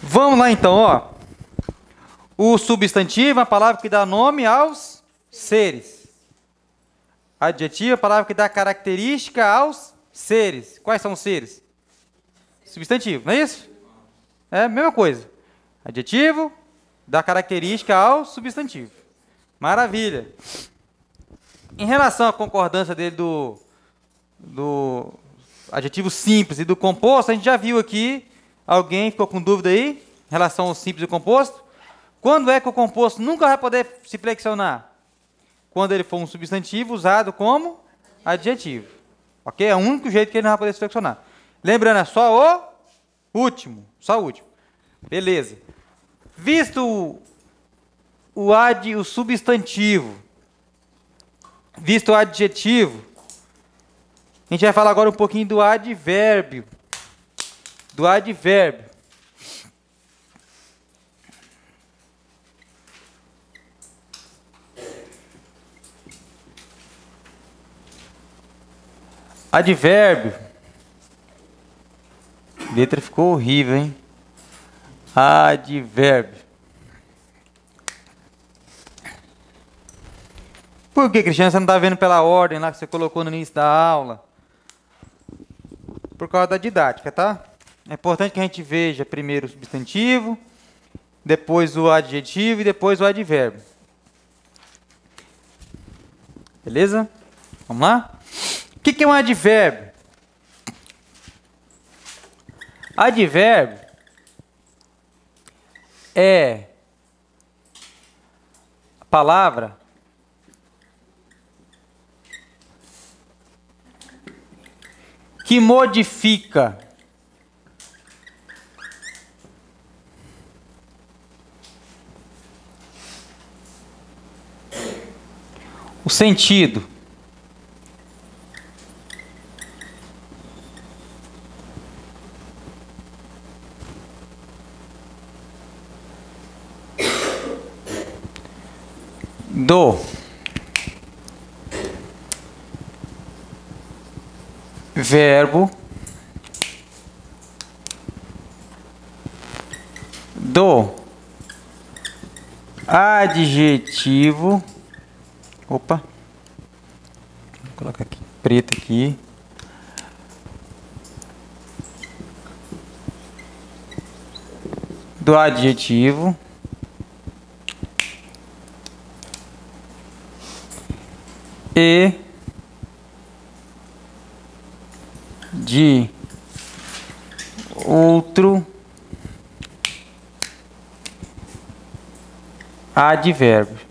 Vamos lá então, ó. O substantivo é a palavra que dá nome aos seres. Adjetivo é a palavra que dá característica aos seres. Quais são os seres? Substantivo, não é isso? É a mesma coisa. Adjetivo dá característica ao substantivo. Maravilha. Em relação à concordância dele do adjetivo simples e do composto, a gente já viu aqui. Alguém ficou com dúvida aí em relação ao simples e ao composto? Quando é que o composto nunca vai poder se flexionar? Quando ele for um substantivo usado como adjetivo. Ok? É o único jeito que ele não vai poder se flexionar. Lembrando, é só o último. Só o último. Beleza. Visto o substantivo, visto o adjetivo, a gente vai falar agora um pouquinho do advérbio. Do advérbio. Advérbio. A letra ficou horrível, hein? Advérbio. Por que, Cristiano, você não está vendo pela ordem lá que você colocou no início da aula? Por causa da didática, tá? É importante que a gente veja primeiro o substantivo, depois o adjetivo e depois o advérbio. Beleza? Vamos lá? O que é um advérbio? Advérbio é a palavra que modifica o sentido do verbo do adjetivo. Opa, vou colocar aqui preto aqui. Do adjetivo e de outro advérbio.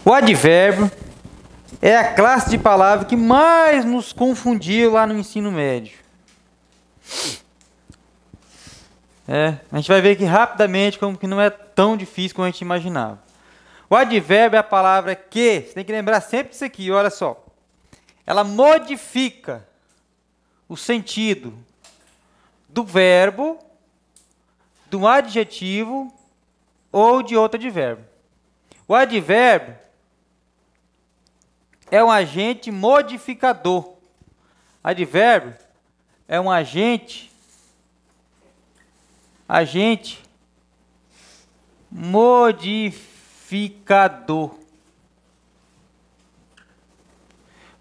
O advérbio é a classe de palavra que mais nos confundiu lá no ensino médio. A gente vai ver aqui rapidamente como que não é tão difícil como a gente imaginava. O advérbio é a palavra que, você tem que lembrar sempre disso aqui, olha só. Ela modifica o sentido do verbo, do adjetivo ou de outro advérbio. O advérbio é um agente modificador. Advérbio é um agente modificador.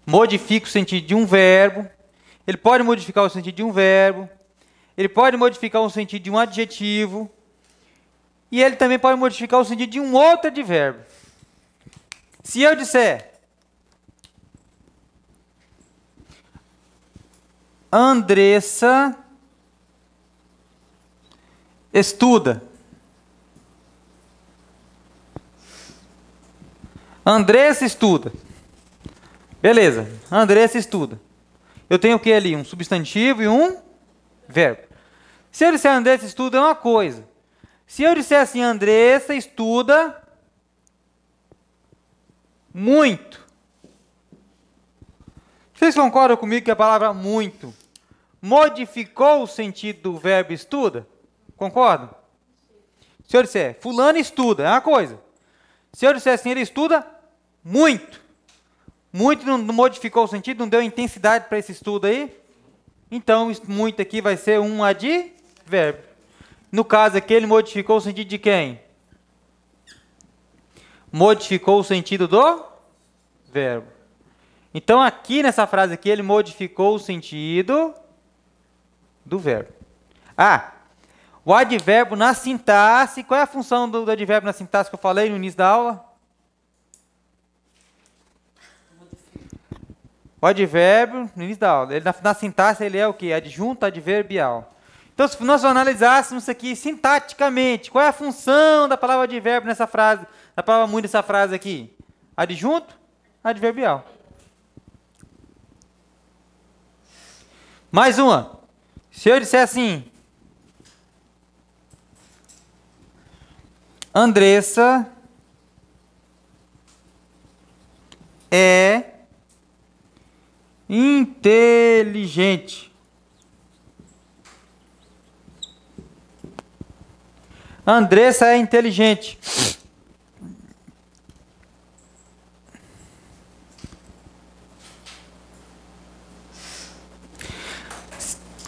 Modifica o sentido de um verbo. Ele pode modificar o sentido de um verbo. Ele pode modificar o sentido de um adjetivo. E ele também pode modificar o sentido de um outro advérbio. Se eu disser Andressa estuda. Andressa estuda. Beleza. Andressa estuda. Eu tenho o que ali? Um substantivo e um verbo. Se eu disser Andressa estuda é uma coisa. Se eu disser assim, Andressa estuda muito. Vocês concordam comigo que a palavra muito modificou o sentido do verbo estuda? Concordam? Se eu disser, fulano estuda, é uma coisa. Se eu disser assim, ele estuda muito. Muito não modificou o sentido, não deu intensidade para esse estudo aí. Então, muito aqui vai ser um advérbio. No caso aqui, ele modificou o sentido de quem? Modificou o sentido do verbo. Então, aqui nessa frase aqui, ele modificou o sentido do verbo. Ah, o advérbio na sintaxe, qual é a função do advérbio na sintaxe que eu falei no início da aula? O advérbio, no início da aula, ele, na sintaxe ele é o quê? Adjunto adverbial. Então, se nós analisássemos isso aqui sintaticamente, qual é a função da palavra advérbio nessa frase, da palavra muito nessa frase aqui? Adjunto adverbial. Mais uma. Se eu disser assim, Andressa é inteligente. Andressa é inteligente.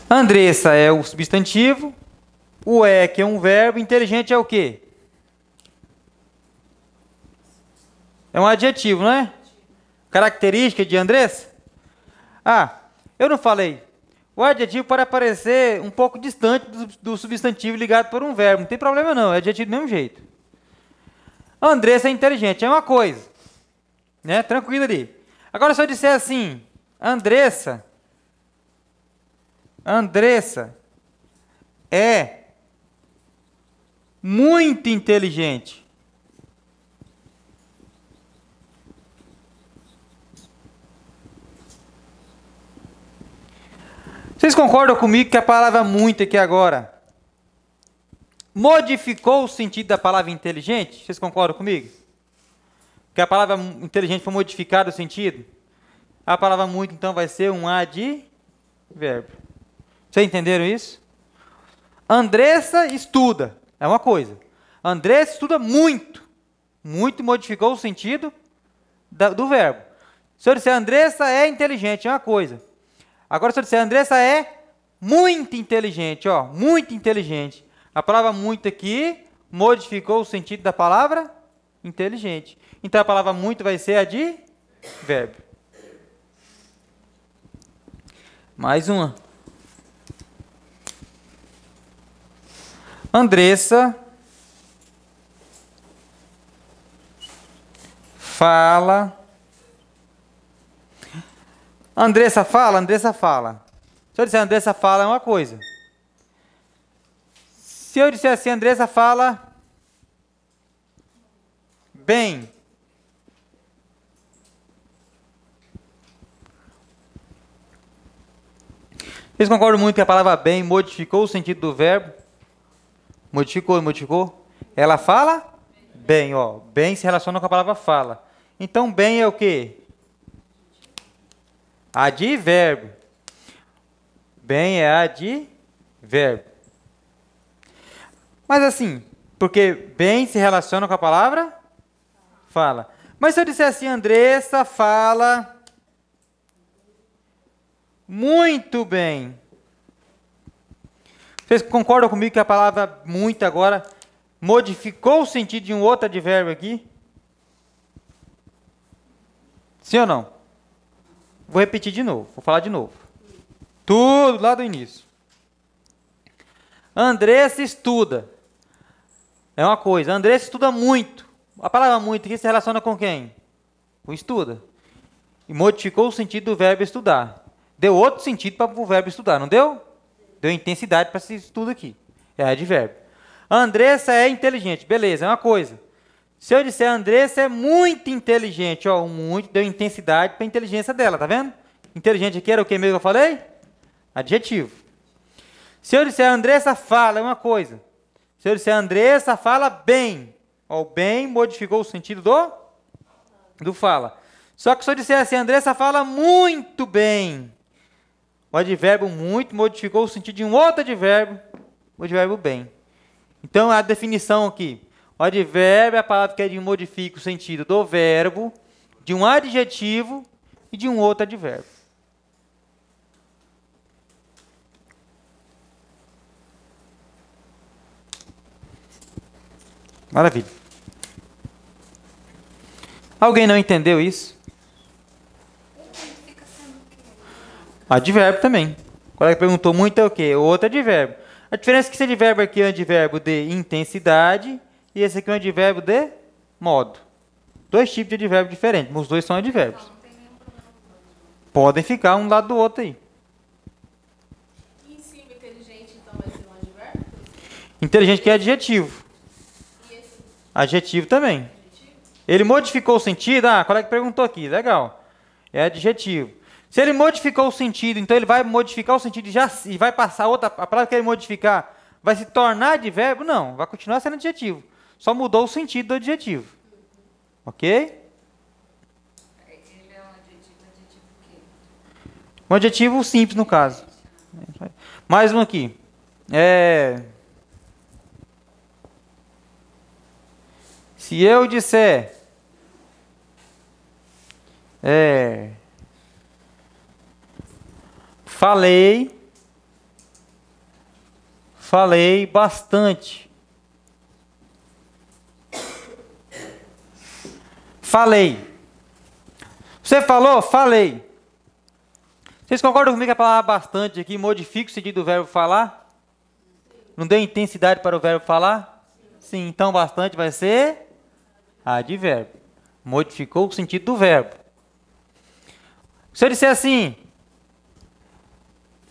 Andressa é o substantivo. O é, que é um verbo. Inteligente é o quê? É um adjetivo, não é? Característica de Andressa? Ah, eu não falei. O adjetivo pode aparecer um pouco distante do substantivo ligado por um verbo. Não tem problema não, é adjetivo do mesmo jeito. Andressa é inteligente, é uma coisa. Né? Tranquilo ali. Agora, se eu disser assim, Andressa é muito inteligente. Vocês concordam comigo que a palavra muito aqui agora modificou o sentido da palavra inteligente? Vocês concordam comigo? Que a palavra inteligente foi modificada o sentido? A palavra muito, então, vai ser um advérbio. Vocês entenderam isso? Andressa estuda. É uma coisa. Andressa estuda muito. Muito modificou o sentido do verbo. Se eu disser Andressa é inteligente, é uma coisa. Agora, se eu disser Andressa é muito inteligente, ó, muito inteligente. A palavra muito aqui modificou o sentido da palavra inteligente. Então, a palavra muito vai ser advérbio. Mais uma. Andressa fala. Andressa fala. Se eu disser Andressa fala é uma coisa. Se eu disser assim, Andressa fala bem. Vocês concordam muito que a palavra bem modificou o sentido do verbo? Modificou? Ela fala bem, ó. Bem se relaciona com a palavra fala. Então, bem é o quê? Advérbio. Bem é advérbio. Mas assim, porque bem se relaciona com a palavra fala. Mas se eu disser assim, Andressa fala muito bem. Vocês concordam comigo que a palavra muito agora modificou o sentido de um outro advérbio aqui? Sim ou não? Vou repetir de novo, vou falar de novo. Tudo lá do início. Andressa estuda. É uma coisa, Andressa estuda muito. A palavra muito aqui se relaciona com quem? Com estuda. E modificou o sentido do verbo estudar. Deu outro sentido para o verbo estudar, não deu? Deu intensidade para esse estudo aqui. É advérbio. Andressa é inteligente. Beleza, é uma coisa. Se eu disser Andressa é muito inteligente, ó, muito, deu intensidade para a inteligência dela, tá vendo? Inteligente aqui era o que mesmo que eu falei? Adjetivo. Se eu disser Andressa fala, é uma coisa. Se eu disser Andressa fala bem, ó, o bem modificou o sentido do fala. Só que se eu disser assim, Andressa fala muito bem, o advérbio muito modificou o sentido de um outro advérbio, o advérbio bem. Então, a definição aqui. O advérbio é a palavra que modifica o sentido do verbo, de um adjetivo e de um outro advérbio. Maravilha. Alguém não entendeu isso? Advérbio também. O colega perguntou muito é o quê? O outro advérbio. A diferença é que esse advérbio aqui é um advérbio de intensidade e esse aqui é um advérbio de modo. Dois tipos de advérbio diferentes, mas os dois são advérbios. Podem ficar um lado do outro aí. E em cima, inteligente, então, vai ser um advérbio? Inteligente que é adjetivo. E esse Adjetivo também. adjetivo? Ele modificou o sentido? Ah, o colega perguntou aqui, legal. É adjetivo. Se ele modificou o sentido, então ele vai modificar o sentido e vai passar outra. A palavra que ele modificar vai se tornar advérbio? Não, vai continuar sendo adjetivo. Só mudou o sentido do adjetivo. Ok? Ele é um adjetivo o quê? Um adjetivo simples, no caso. Mais um aqui. Se eu disser... Falei bastante. Falei. Você falou? Falei. Vocês concordam comigo que a palavra bastante aqui modifica o sentido do verbo falar? Não deu intensidade para o verbo falar? Sim, então bastante vai ser advérbio. Modificou o sentido do verbo. Se eu disser assim,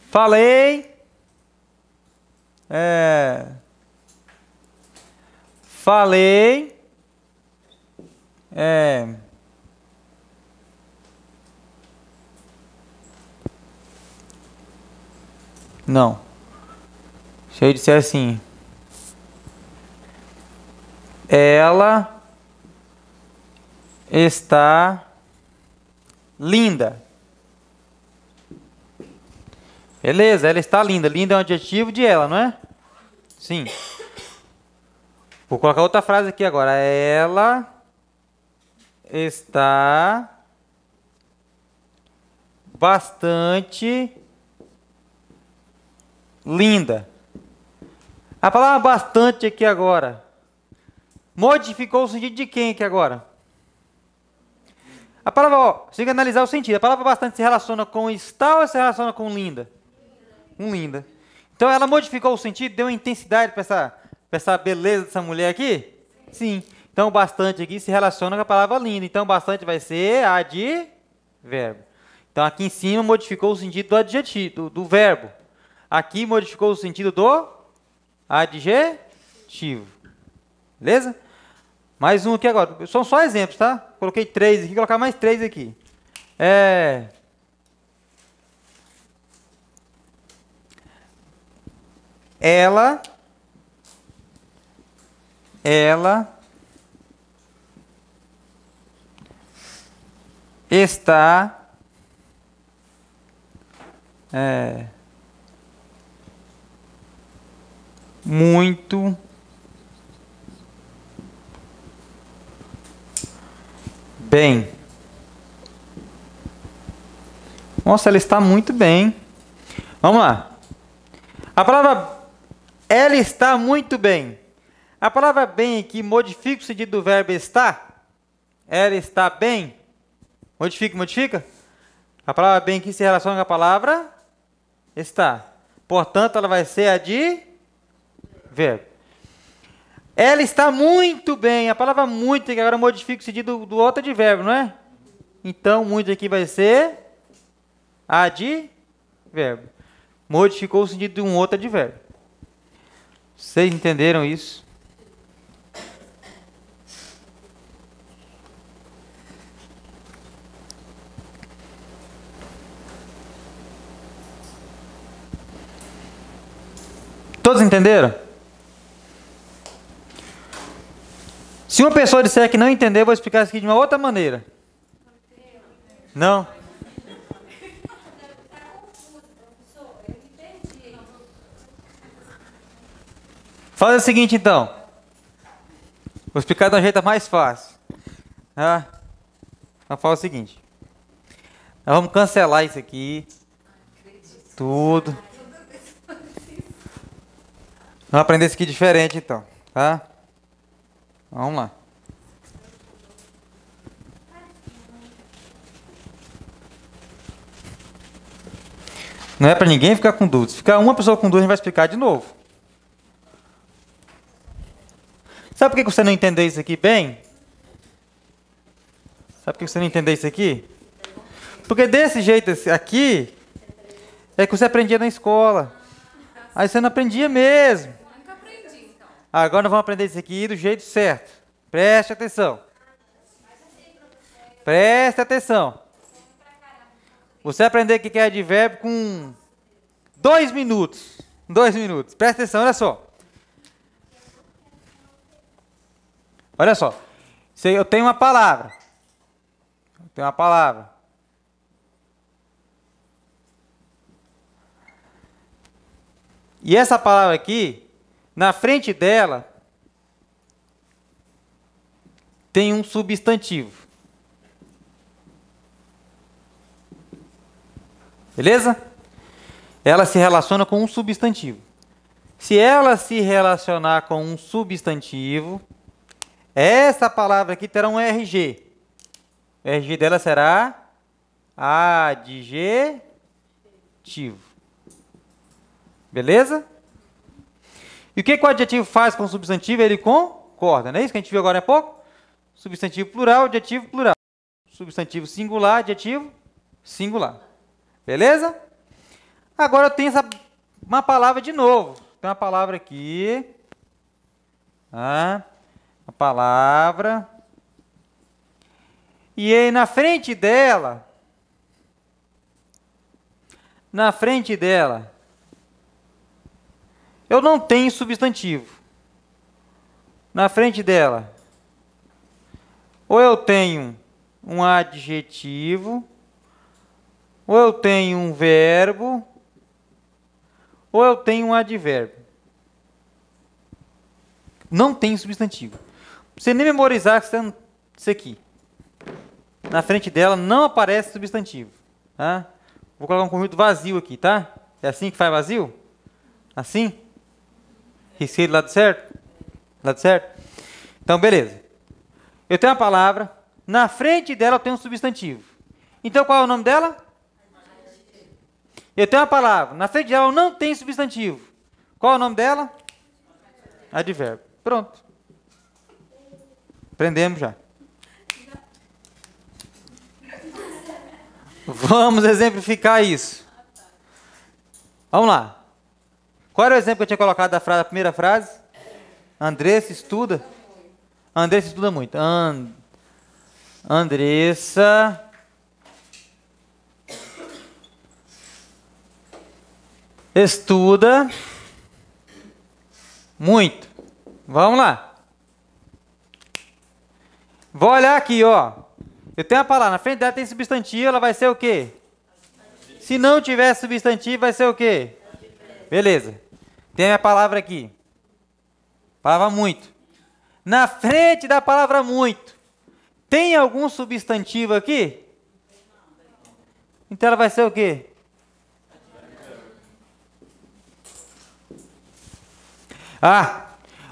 falei, não. Se eu disser assim, ela está linda. Beleza, ela está linda. Linda é um adjetivo de ela, não é? Sim. Vou colocar outra frase aqui agora. Ela está bastante linda. A palavra bastante aqui agora modificou o sentido de quem aqui agora? A palavra, você tem que analisar o sentido. A palavra bastante se relaciona com está ou se relaciona com linda? Com linda. Então ela modificou o sentido, deu intensidade para essa beleza dessa mulher aqui? Sim. Então bastante aqui se relaciona com a palavra linda. Então bastante vai ser advérbio. Então aqui em cima modificou o sentido do adjetivo, do verbo. Aqui modificou o sentido do adjetivo. Beleza? Mais um aqui agora. São só exemplos, tá? Coloquei 3 aqui, vou colocar mais 3 aqui. Ela está muito bem. Nossa, ela está muito bem. Vamos lá. A palavra ela está muito bem. A palavra bem aqui modifica o sentido do verbo estar. Ela está bem. Modifica? A palavra bem aqui se relaciona com a palavra está. Portanto, ela vai ser advérbio. Ela está muito bem. A palavra muito aqui agora modifica o sentido do outro advérbio, não é? Então, muito aqui vai ser advérbio. Modificou o sentido de um outro advérbio. Vocês entenderam isso? Todos entenderam? Se uma pessoa disser que não entendeu, eu vou explicar isso aqui de uma outra maneira. Não? Faz o seguinte, então. Vou explicar de um jeito mais fácil. Tá? Então, faz o seguinte. Nós vamos cancelar isso aqui. Tudo. Vamos aprender isso aqui diferente, então. Tá? Vamos lá. Não é para ninguém ficar com dúvidas. Se ficar uma pessoa com dúvida, a gente vai explicar de novo. Sabe por que você não entendeu isso aqui bem? Sabe por que você não entendeu isso aqui? Porque desse jeito aqui, é que você aprendia na escola. Aí você não aprendia mesmo. Nunca aprendi, então. Agora nós vamos aprender isso aqui do jeito certo. Preste atenção. Preste atenção. Você aprender o que é advérbio com 2 minutos. 2 minutos. Presta atenção, olha só. Olha só. Eu tenho uma palavra. Eu tenho uma palavra. E essa palavra aqui, na frente dela, tem um substantivo. Beleza? Ela se relaciona com um substantivo. Se ela se relacionar com um substantivo, essa palavra aqui terá um RG. O RG dela será adjetivo. Beleza? E o que o adjetivo faz com o substantivo? Ele concorda, não é isso que a gente viu agora há pouco? Substantivo plural, adjetivo plural. Substantivo singular, adjetivo singular. Beleza? Agora eu tenho uma palavra de novo. Tem uma palavra aqui. Uma palavra. E aí na frente dela, eu não tenho substantivo. Na frente dela, ou eu tenho um adjetivo, ou eu tenho um verbo, ou eu tenho um advérbio. Não tem substantivo. Você nem memorizar isso aqui. Na frente dela não aparece substantivo. Tá? Vou colocar um conjunto vazio aqui, tá? É assim que faz vazio? Assim? Risquei do lado certo? Lado certo? Então, beleza. Eu tenho uma palavra. Na frente dela eu tenho um substantivo. Então, qual é o nome dela? Eu tenho uma palavra. Na frente dela eu não tenho substantivo. Qual é o nome dela? Advérbio. Pronto. Aprendemos já. Vamos exemplificar isso. Vamos lá. Qual era o exemplo que eu tinha colocado da primeira frase? Andressa estuda. Andressa estuda muito. Andressa estuda muito. Vamos lá. Vou olhar aqui, ó. Eu tenho a palavra, na frente dela tem substantivo, ela vai ser o quê? Se não tiver substantivo, vai ser o quê? Beleza. Tem a palavra aqui. Palavra muito. Na frente da palavra muito, tem algum substantivo aqui? Então ela vai ser o quê?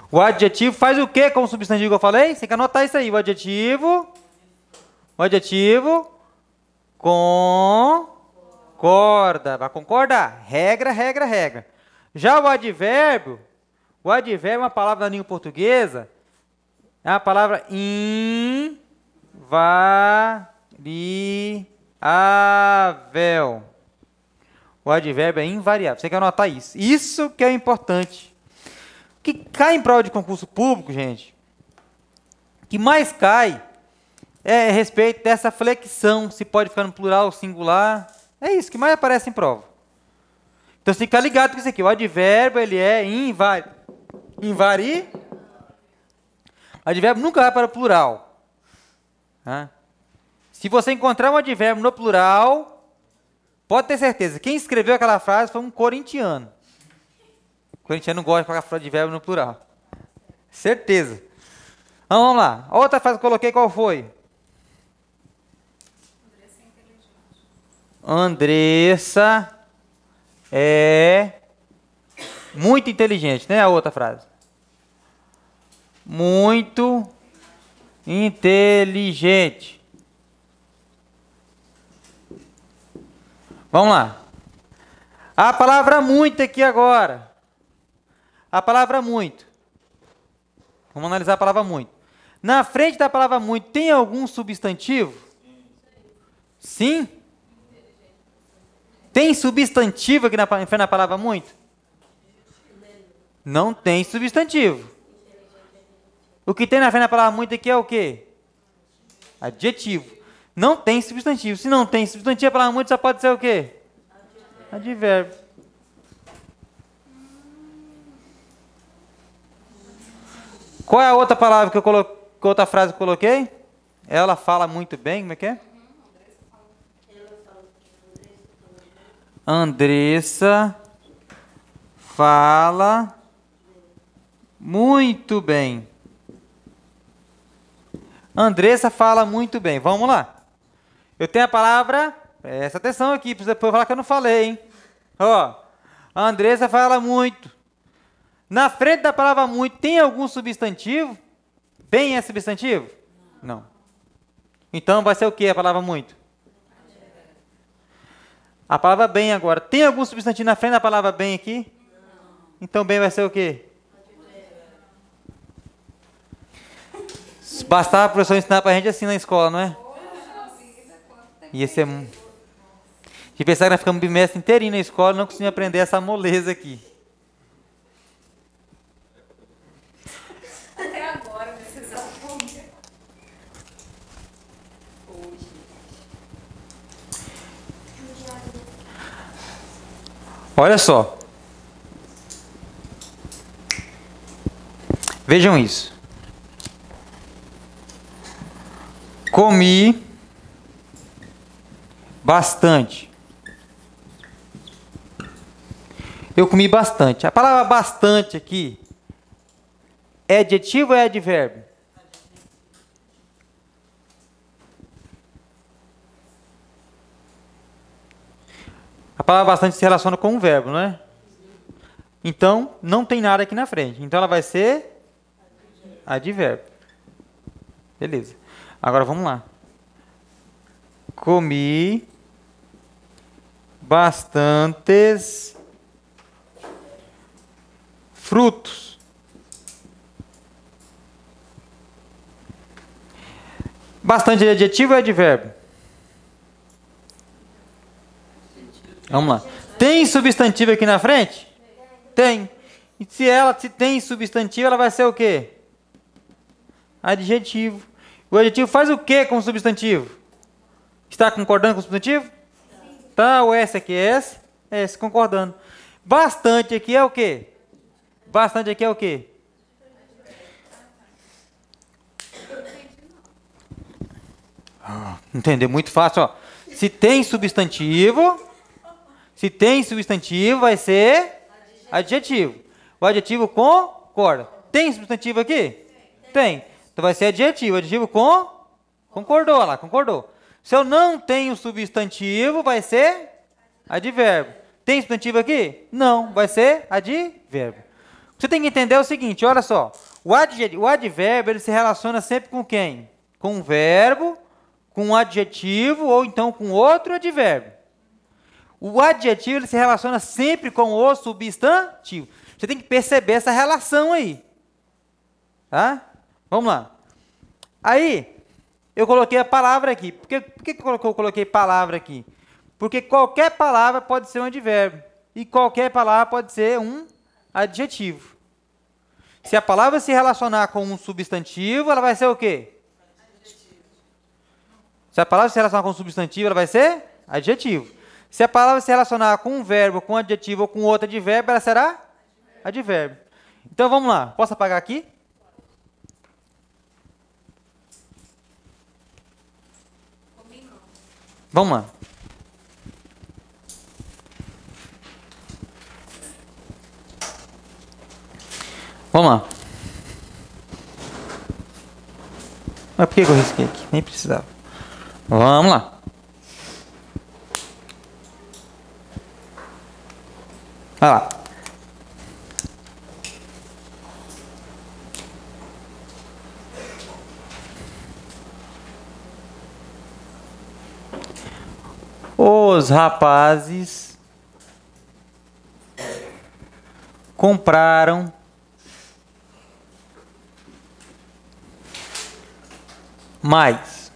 O adjetivo faz o quê com o substantivo que eu falei? Você tem que anotar isso aí. O adjetivo concorda. Vai concordar. Regra, regra, regra. Já o advérbio é uma palavra da língua portuguesa, é uma palavra invariável. O advérbio é invariável. Você tem que anotar isso. Isso que é importante. O que cai em prova de concurso público, gente, o que mais cai é a respeito dessa flexão, se pode ficar no plural ou singular. É isso que mais aparece em prova. Então você tem que ficar ligado com isso aqui. O advérbio, ele é o advérbio nunca vai para o plural. Tá? Se você encontrar um advérbio no plural, pode ter certeza, quem escreveu aquela frase foi um corintiano. O corintiano não gosta de colocar frase de verbo no plural. Certeza. Então, vamos lá. A outra frase que eu coloquei, qual foi? Andressa é muito inteligente, né? A outra frase. Muito inteligente. Vamos lá. A palavra muito aqui agora. A palavra muito. Vamos analisar a palavra muito. Na frente da palavra muito, tem algum substantivo? Sim? Tem substantivo aqui na frente da palavra muito? Não tem substantivo. O que tem na frente da palavra muito aqui é o quê? Adjetivo. Não tem substantivo. Se não tem substantivo, a palavra muito só pode ser o quê? Advérbio. Qual é a outra palavra que eu coloquei? Outra frase que eu coloquei? Ela fala muito bem, como é que é? Andressa fala muito bem. Andressa fala muito bem. Vamos lá. Eu tenho a palavra, presta atenção aqui, para depois falar que eu não falei, hein? Ó, a Andressa fala muito. Na frente da palavra muito, tem algum substantivo? Bem é substantivo? Não. Então vai ser o que a palavra muito? A palavra bem agora. Tem algum substantivo na frente da palavra bem aqui? Então bem vai ser o quê? Bastava o professor ensinar pra gente assim na escola, não é? Ia ser... De pensar que nós ficamos um bimestre inteirinho na escola e não conseguimos aprender essa moleza aqui. Até agora, precisamos. Olha só. Vejam isso. Comi bastante. Eu comi bastante. A palavra bastante aqui é adjetivo ou é advérbio? A palavra bastante se relaciona com um verbo, não é? Então, não tem nada aqui na frente. Então, ela vai ser advérbio. Beleza. Agora, vamos lá. Comi bastantes frutos. Bastante é adjetivo ou é advérbio? Vamos lá. Tem substantivo aqui na frente? Tem. E se tem substantivo, ela vai ser o quê? Adjetivo. O adjetivo faz o quê com o substantivo? Está concordando com o substantivo? Sim. Tá, o S aqui é S. S, concordando. Bastante aqui é o quê? Bastante aqui é o quê? Entendeu? Muito fácil, ó. Se tem substantivo vai ser adjetivo. O adjetivo concorda. Tem substantivo aqui? Tem. Então vai ser adjetivo. Adjetivo concordou lá, concordou. Se eu não tenho substantivo, vai ser advérbio. Tem substantivo aqui? Não, vai ser advérbio. Você tem que entender o seguinte, olha só. O advérbio ele se relaciona sempre com quem? Com um verbo, com um adjetivo ou então com outro advérbio. O adjetivo ele se relaciona sempre com o substantivo. Você tem que perceber essa relação aí. Tá? Vamos lá. Aí, eu coloquei a palavra aqui. Por que eu coloquei palavra aqui? Porque qualquer palavra pode ser um advérbio. E qualquer palavra pode ser um adjetivo. Se a palavra se relacionar com um substantivo, ela vai ser o quê? Adjetivo. Se a palavra se relacionar com um substantivo, ela vai ser adjetivo. Se a palavra se relacionar com um verbo, com um adjetivo ou com outro advérbio, ela será advérbio. Então, vamos lá. Posso apagar aqui? Vamos lá. Vamos lá. Mas por que eu risquei aqui? Nem precisava. Vamos lá. Vai lá. Os rapazes compraram mais.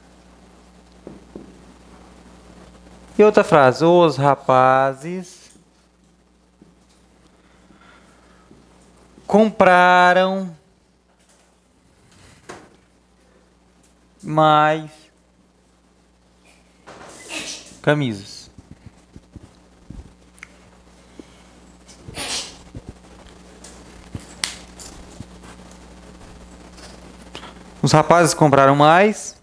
E outra frase, os rapazes compraram mais camisas. Os rapazes compraram mais.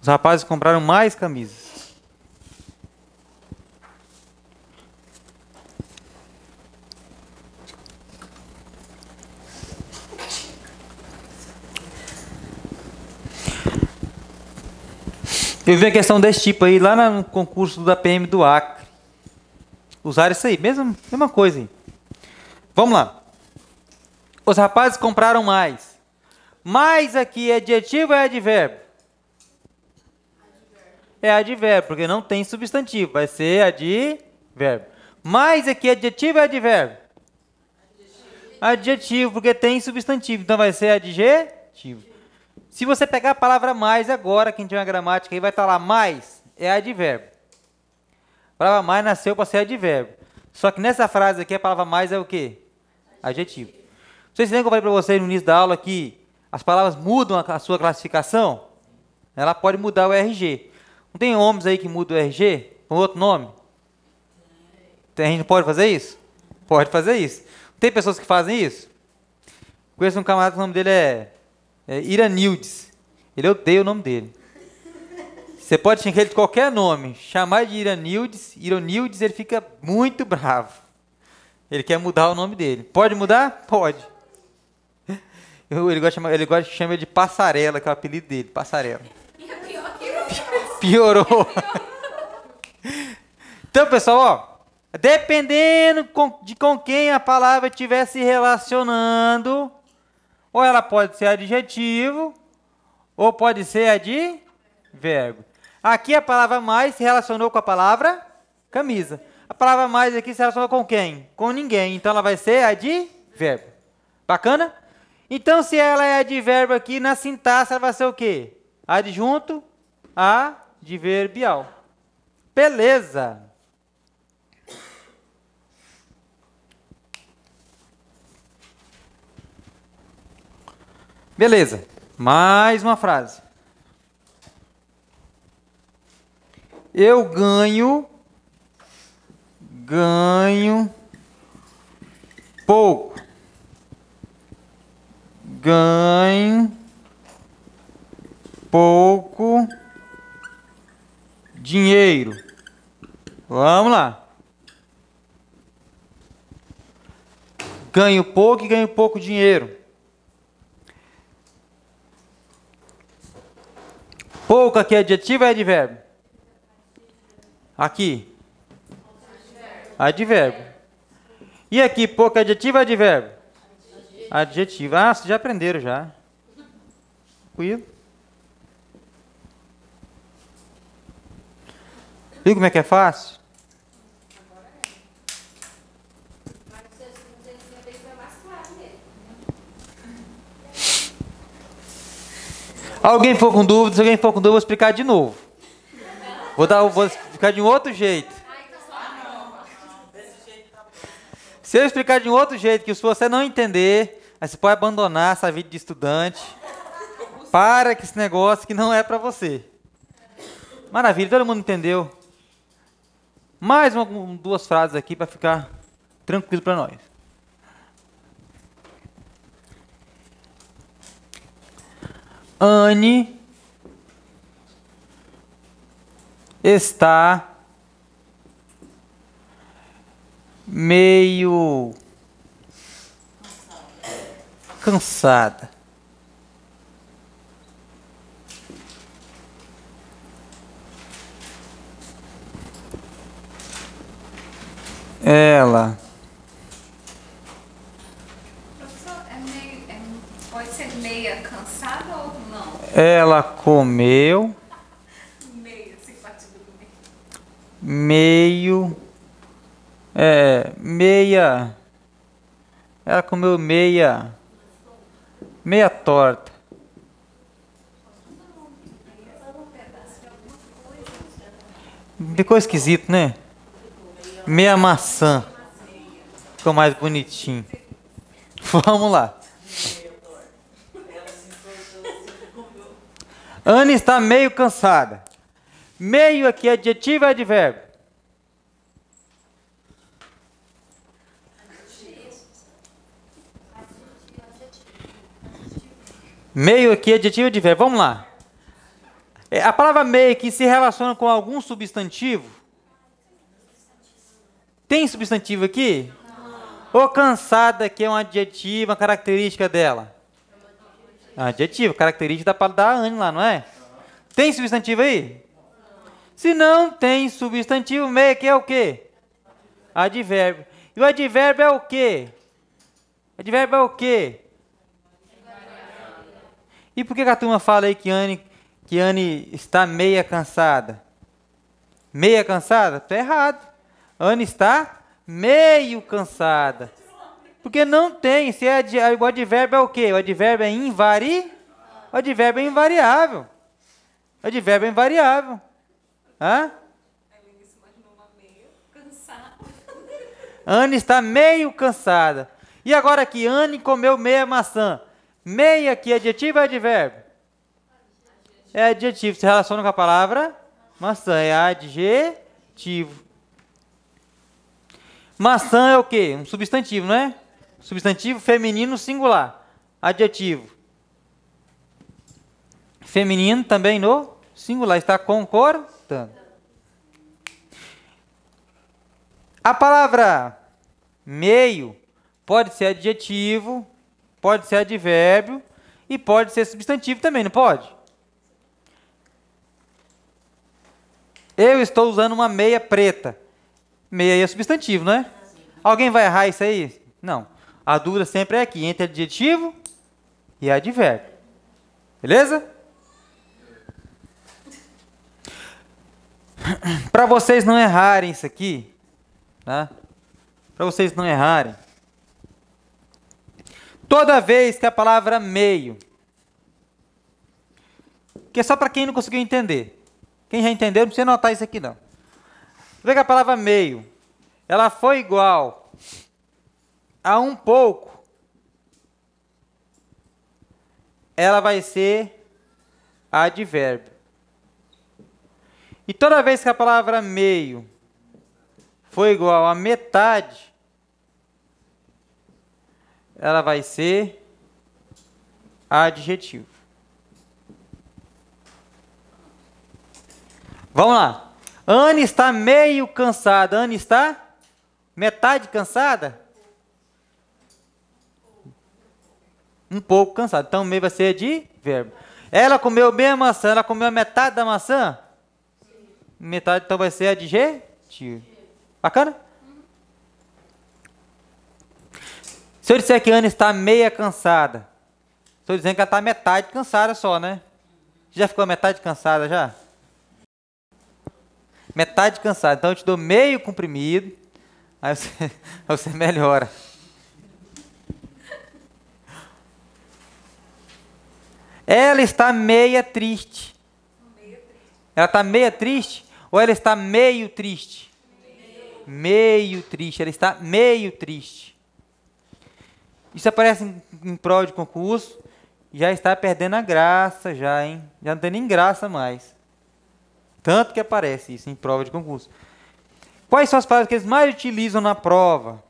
Os rapazes compraram mais camisas. Eu vi a questão desse tipo aí lá no concurso da PM do Acre. Usaram isso aí, mesma coisa aí. Vamos lá. Os rapazes compraram mais. Mais aqui é adjetivo ou é advérbio? É advérbio, porque não tem substantivo. Vai ser advérbio. Mais aqui é adjetivo ou é advérbio? Adjetivo, porque tem substantivo. Então vai ser adjetivo. Se você pegar a palavra mais agora, quem tiver uma gramática aí, vai estar lá mais, é advérbio. A palavra mais nasceu para ser advérbio. Só que nessa frase aqui, a palavra mais é o quê? Adjetivo. Vocês lembram que eu falei para vocês no início da aula que as palavras mudam a sua classificação? Ela pode mudar o RG. Não tem homens aí que mudam o RG com outro nome? A gente não pode fazer isso? Pode fazer isso. Tem pessoas que fazem isso? Conheço um camarada que o nome dele é Iranildes. Ele odeia o nome dele. Você pode xingar ele de qualquer nome. Chamar de Iranildes, ele fica muito bravo. Ele quer mudar o nome dele. Pode mudar? Pode. Ele gosta de chamar de Passarela, que é o apelido dele. Passarela. Piorou. Então, pessoal, ó, dependendo com quem a palavra estiver se relacionando, ou ela pode ser adjetivo, ou pode ser advérbio. Aqui a palavra mais se relacionou com a palavra camisa. A palavra mais aqui se relacionou com quem? Com ninguém. Então ela vai ser advérbio. Bacana? Então se ela é advérbio aqui, na sintaxe ela vai ser o quê? Adjunto adverbial. Beleza. Beleza. Mais uma frase. Eu ganho pouco. Ganho pouco dinheiro. Vamos lá. Ganho pouco e ganho pouco dinheiro. Pouco aqui é adjetivo ou é advérbio? Aqui. Advérbio. E aqui, pouco é adjetivo ou é advérbio? Adjetivo. Ah, vocês já aprenderam já. Tranquilo. Viu como é que é fácil? Alguém for com dúvida, se alguém for com dúvida, eu vou explicar de novo. Vou explicar de um outro jeito. Se eu explicar de um outro jeito, que se você não entender, aí você pode abandonar essa vida de estudante. Para com esse negócio que não é para você. Maravilha, todo mundo entendeu? Mais duas frases aqui para ficar tranquilo para nós. Anne está meio cansada. Ela Professor, pode ser meia cansada ou não? ela comeu Meia, sem partida do meio. meio meia. Ela comeu meia torta. Ficou esquisito, né? Meia maçã. Ficou mais bonitinho. Vamos lá. Ana está meio cansada. Meio aqui é adjetivo ou advérbio? Meio aqui é adjetivo ou advérbio? Vamos lá. A palavra meio aqui se relaciona com algum substantivo? Tem substantivo aqui? Ou cansada, que é um adjetivo, uma característica dela? Adjetivo, característica da Anne lá, não é? Tem substantivo aí? Se não tem substantivo, meio aqui é o quê? Advérbio. E o advérbio é o quê? Advérbio é o quê? E por que a turma fala aí que Anne está meia cansada? Meia cansada? Está errado. Anne está meio cansada. Porque não tem. Se o advérbio é o quê? O advérbio é O advérbio é invariável. O advérbio é invariável. Hã? A Elenice imaginou uma meia cansada. Anne está meio cansada. E agora aqui, Anne comeu meia maçã. Meia aqui é adjetivo ou é advérbio? É adjetivo. Se relaciona com a palavra maçã. É adjetivo. Maçã é o quê? Um substantivo, não é? Substantivo feminino singular. Adjetivo. Feminino também no singular. Está concordando. A palavra meio pode ser adjetivo, pode ser advérbio e pode ser substantivo também, não pode? Eu estou usando uma meia preta. Meia é substantivo, não é? Alguém vai errar isso aí? Não. A dúvida sempre é aqui, entre adjetivo e advérbio. Beleza? Para vocês não errarem isso aqui, tá? Para vocês não errarem. Toda vez que a palavra meio, que é só para quem não conseguiu entender. Quem já entendeu, não precisa anotar isso aqui não. Vê que a palavra meio, ela foi igual a um pouco, ela vai ser advérbio. E toda vez que a palavra meio for igual a metade, ela vai ser adjetivo. Vamos lá. Anne está meio cansada. Anne está metade cansada? Um pouco cansada. Então, meio vai ser advérbio. Ela comeu meia maçã. Ela comeu a metade da maçã? Metade, então, vai ser adjetivo. Bacana? Se eu disser que Anne está meia cansada, estou dizendo que ela está metade cansada só, né? Já ficou a metade cansada já? Metade cansada. Então eu te dou meio comprimido, aí você melhora. Ela está meia triste. Ela está meia triste ou ela está meio triste? Meio triste. Ela está meio triste. Isso aparece em prova de concurso, já está perdendo a graça já, hein? Já não tem nem graça mais. Tanto que aparece isso em prova de concurso. Quais são as palavras que eles mais utilizam na prova?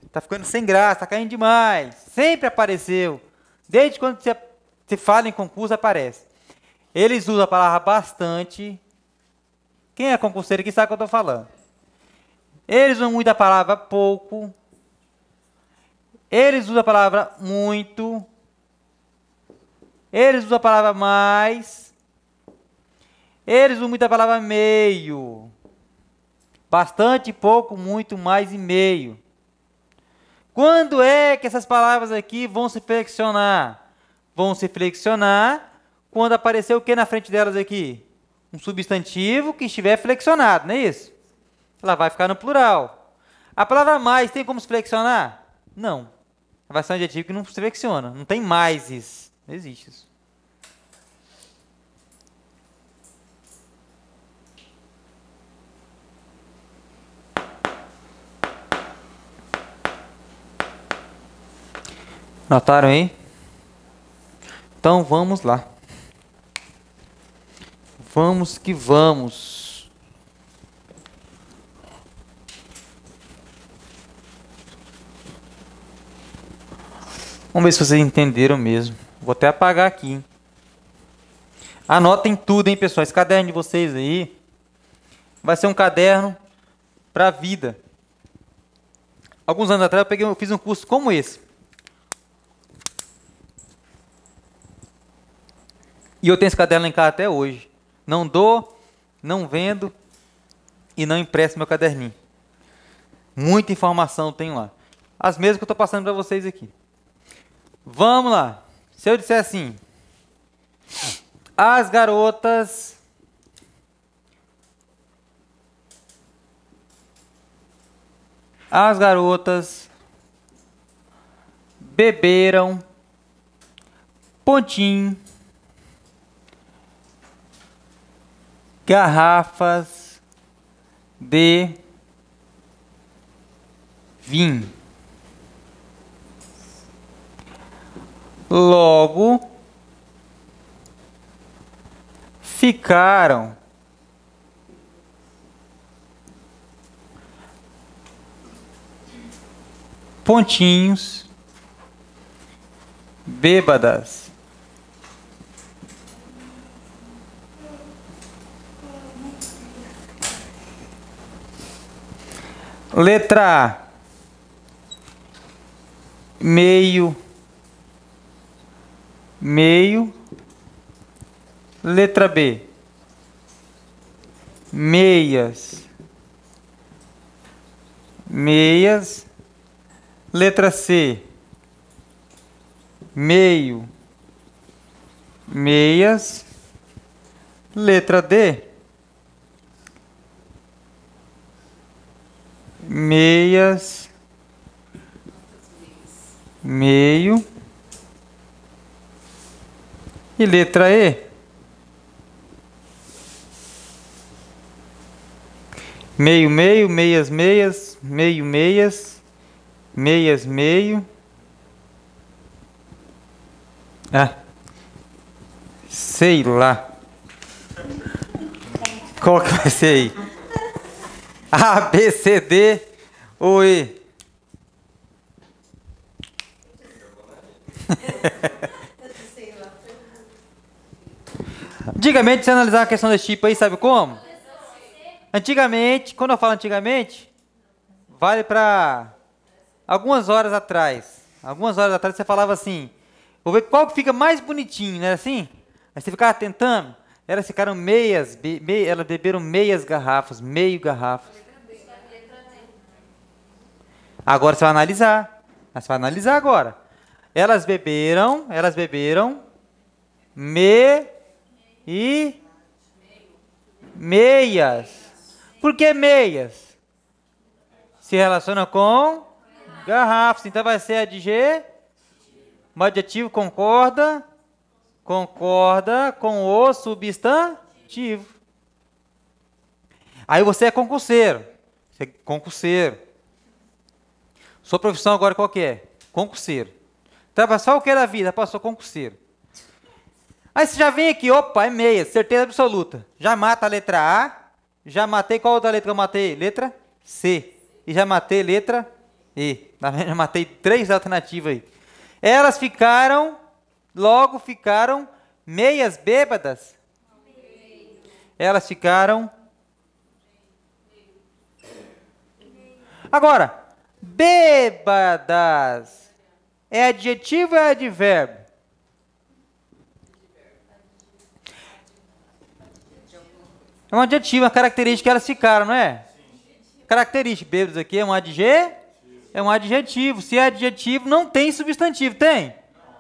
Está ficando sem graça, está caindo demais. Sempre apareceu. Desde quando você fala em concurso, aparece. Eles usam a palavra bastante. Quem é concurseiro aqui sabe o que eu estou falando. Eles usam muito a palavra pouco. Eles usam a palavra muito. Eles usam a palavra mais. Eles usam muito a palavra meio. Bastante, pouco, muito, mais e meio. Quando é que essas palavras aqui vão se flexionar? Vão se flexionar quando aparecer o que na frente delas aqui? Um substantivo que estiver flexionado, não é isso? Ela vai ficar no plural. A palavra mais tem como se flexionar? Não. Vai ser um adjetivo que não se flexiona. Não tem maises. Não existe isso. Notaram aí? Então vamos lá. Vamos que vamos. Vamos ver se vocês entenderam mesmo. Vou até apagar aqui, hein? Anotem tudo, hein, pessoal? Esse caderno de vocês aí vai ser um caderno para a vida. Alguns anos atrás eu fiz um curso como esse. E eu tenho esse caderno lá em casa até hoje. Não dou, não vendo e não empresto meu caderninho. Muita informação eu tenho lá. As mesmas que eu estou passando para vocês aqui. Vamos lá. Se eu disser assim, as garotas beberam pontinho garrafas de vinho. Logo, ficaram pontinhos bêbadas. Letra A, meio. Letra B, meias. Letra C, meio, meias. Letra D, meias, meio. E letra E, meio, meias, meio, meias, meio. Ah, sei lá. Qual que vai ser aí? A, B, C, D ou E? Antigamente, se analisar a questão desse tipo aí, sabe como? Antigamente, quando eu falo antigamente, vale para algumas horas atrás. Algumas horas atrás você falava assim, vou ver qual que fica mais bonitinho, não era assim? Aí você ficava tentando, elas ficaram elas beberam meias garrafas, meio garrafas. Agora você vai analisar. Você vai analisar agora. Elas beberam e meias. Por que meias? Se relaciona com garrafas. Então vai ser adjetivo. O adjetivo concorda com o substantivo. Aí você é concurseiro. Você é concurseiro. Sua profissão agora qual que é? Concurseiro. Então, só o que é da vida? Passou concurseiro. Aí você já vem aqui, opa, é meia, certeza absoluta. Já mata a letra A. Já matei, qual outra letra que eu matei? Letra C. E já matei letra E. Já matei 3 alternativas aí. Elas ficaram, logo ficaram meias bêbadas. Elas ficaram. Agora, bêbadas. É adjetivo ou é advérbio? É um adjetivo, uma característica que elas ficaram, não é? Característica. Bêbados aqui é um adjetivo? É um adjetivo. Se é adjetivo, não tem substantivo. Tem?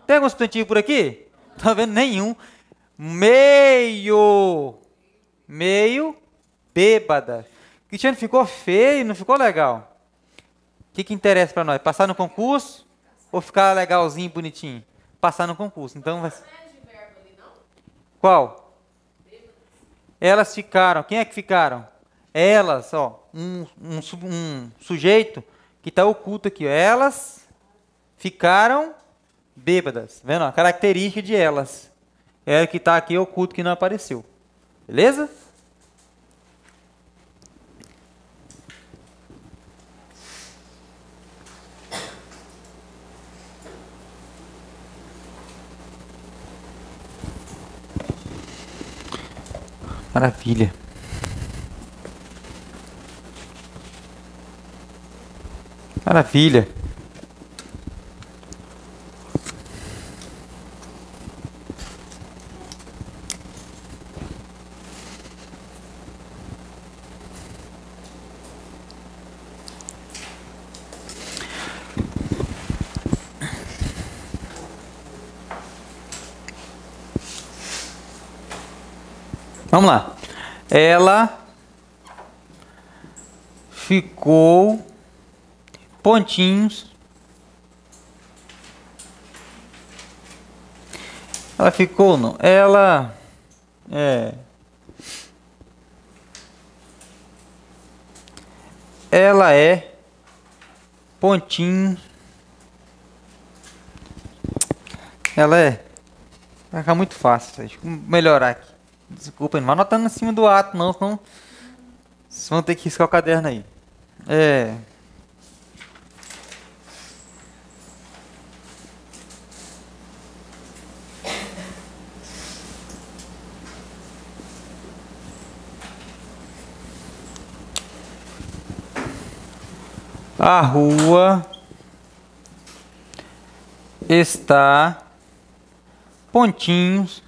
Tem algum substantivo por aqui? Tá vendo? Nenhum. Meio bêbada. Cristiano, ficou feio, não ficou legal? O que interessa para nós? Passar no concurso ou ficar legalzinho, bonitinho? Passar no concurso. Então vai... Qual? Elas ficaram. Quem é que ficaram? Elas, ó. Um sujeito que está oculto aqui. Ó. Elas ficaram bêbadas. Vendo? A característica de elas. É o que está aqui oculto, que não apareceu. Beleza? Maravilha. Maravilha. Vamos lá. Ela ficou pontinhos. Ela ficou não. Ela ela é pontinho. Ela é. Vai ficar muito fácil. Deixa eu melhorar aqui. Desculpa, não vai anotando em cima do ato, não, senão vocês vão ter que riscar o caderno aí. A rua está pontinhos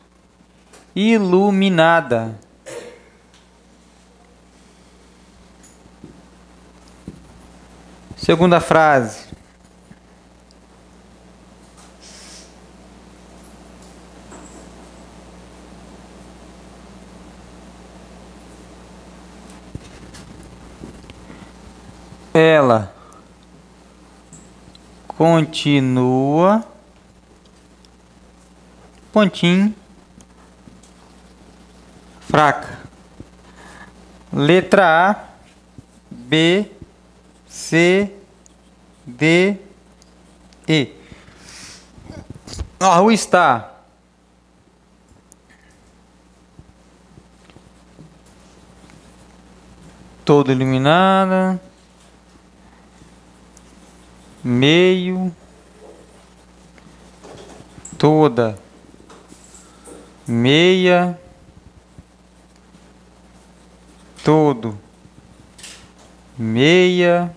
iluminada. Segunda frase. Ela continua pontinho fraca. Letra A, B, C, D, E. A rua está toda iluminada, meio, toda, meia, todo, meia,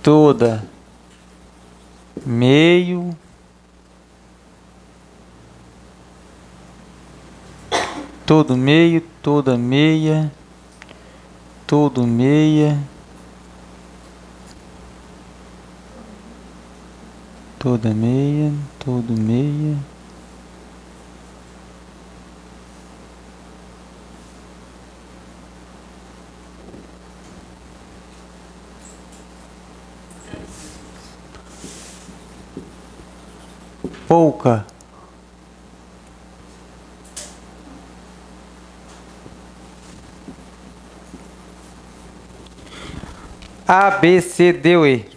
toda, meio, todo meio, toda meia, todo meia, toda meia, todo meia, pouca, A, B, C, D ou E?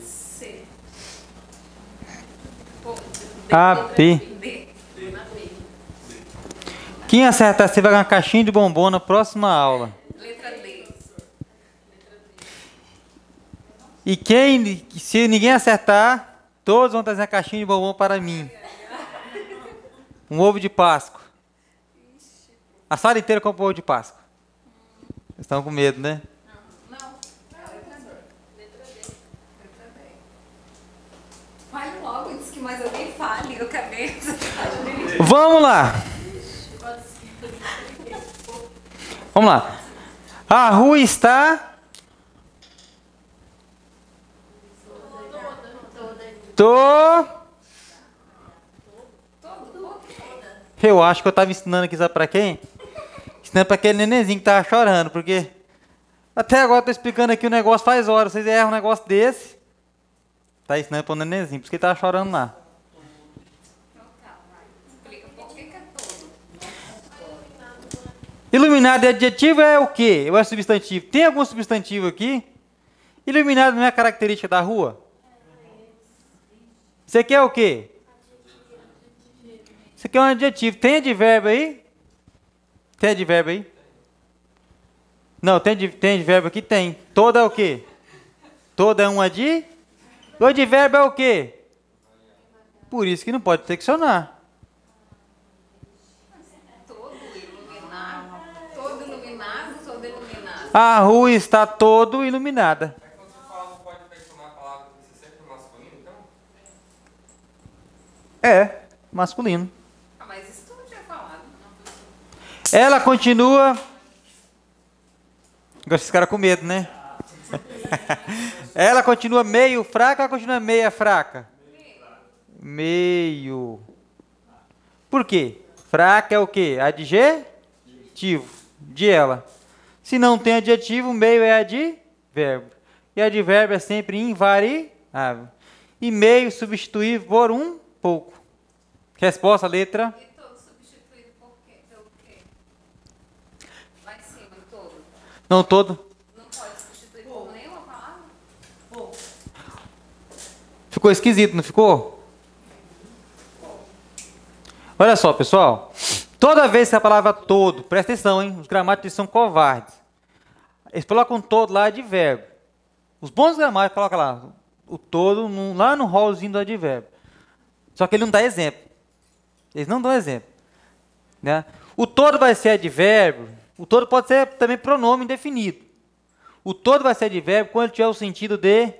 C. A, B. D. Quem acertar, você vai ganhar uma caixinha de bombom na próxima aula. Letra D. E se ninguém acertar, todos vão trazer uma caixinha de bombom para mim. Um ovo de Páscoa. A sala inteira comprou ovo de Páscoa. Vocês estão com medo, né? Não. Letra D. Fale logo, diz que mais alguém fale, eu cabeça. Vamos lá. Vamos lá. A rua está... Eu acho que eu estava ensinando aqui, sabe para quem? Ensinando para aquele nenenzinho que estava chorando, porque até agora eu estou explicando aqui o negócio faz horas, vocês erram um negócio desse. Está ensinando para o nenenzinho, por isso que ele estava chorando lá. Então tá, vai. Explica por que é todo. Iluminado é adjetivo é o quê? Ou é substantivo? Tem algum substantivo aqui? Iluminado não é característica da rua? Isso aqui é o quê? Isso aqui é um adjetivo. Tem advérbio aí? Tem advérbio aí? Não, tem advérbio aqui? Tem. Toda é o quê? Toda é um advérbio? O advérbio é o quê? Por isso que não pode flexionar. Todo iluminado, todo iluminado. A rua está todo iluminada. Mas quando você fala não pode flexionar a palavra, você sempre no masculino, então? É, masculino. Ah, mas isso tu tinha falado. Ela continua... Agora esses caras com medo, né? Ela continua meio fraca ou continua meia fraca? Meio. Por quê? Fraca é o quê? Adjetivo de ela. Se não tem adjetivo, meio é advérbio. E advérbio é sempre invariável. E meio substituível por um pouco. Resposta, letra? E todo substituído por quê? Pelo quê? Lá em cima, todo. Não todo. Não pode substituir por nenhuma palavra? Ficou esquisito, não ficou? Olha só, pessoal. Toda vez que a palavra todo, presta atenção, hein? Os gramáticos são covardes. Eles colocam todo lá de verbo. Os bons gramáticos colocam lá o todo lá no rolzinho do advérbio. Só que ele não dá exemplo. Eles não dão exemplo. Né? O todo vai ser advérbio. O todo pode ser também pronome indefinido. O todo vai ser advérbio quando ele tiver o sentido de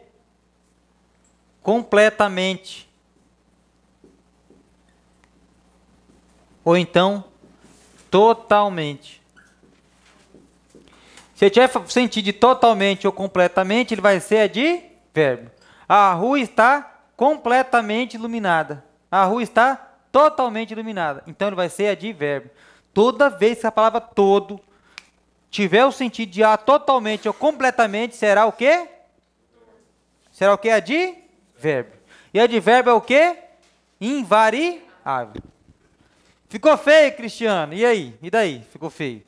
completamente. Ou então, totalmente. Se ele tiver sentido de totalmente ou completamente, ele vai ser advérbio. A rua está completamente iluminada. A rua está totalmente iluminada. Então, ele vai ser advérbio. Toda vez que a palavra todo tiver o sentido de totalmente ou completamente, será o quê? Será o quê? Advérbio. E advérbio é o quê? Invariável. Ficou feio, Cristiano? E aí? E daí? Ficou feio.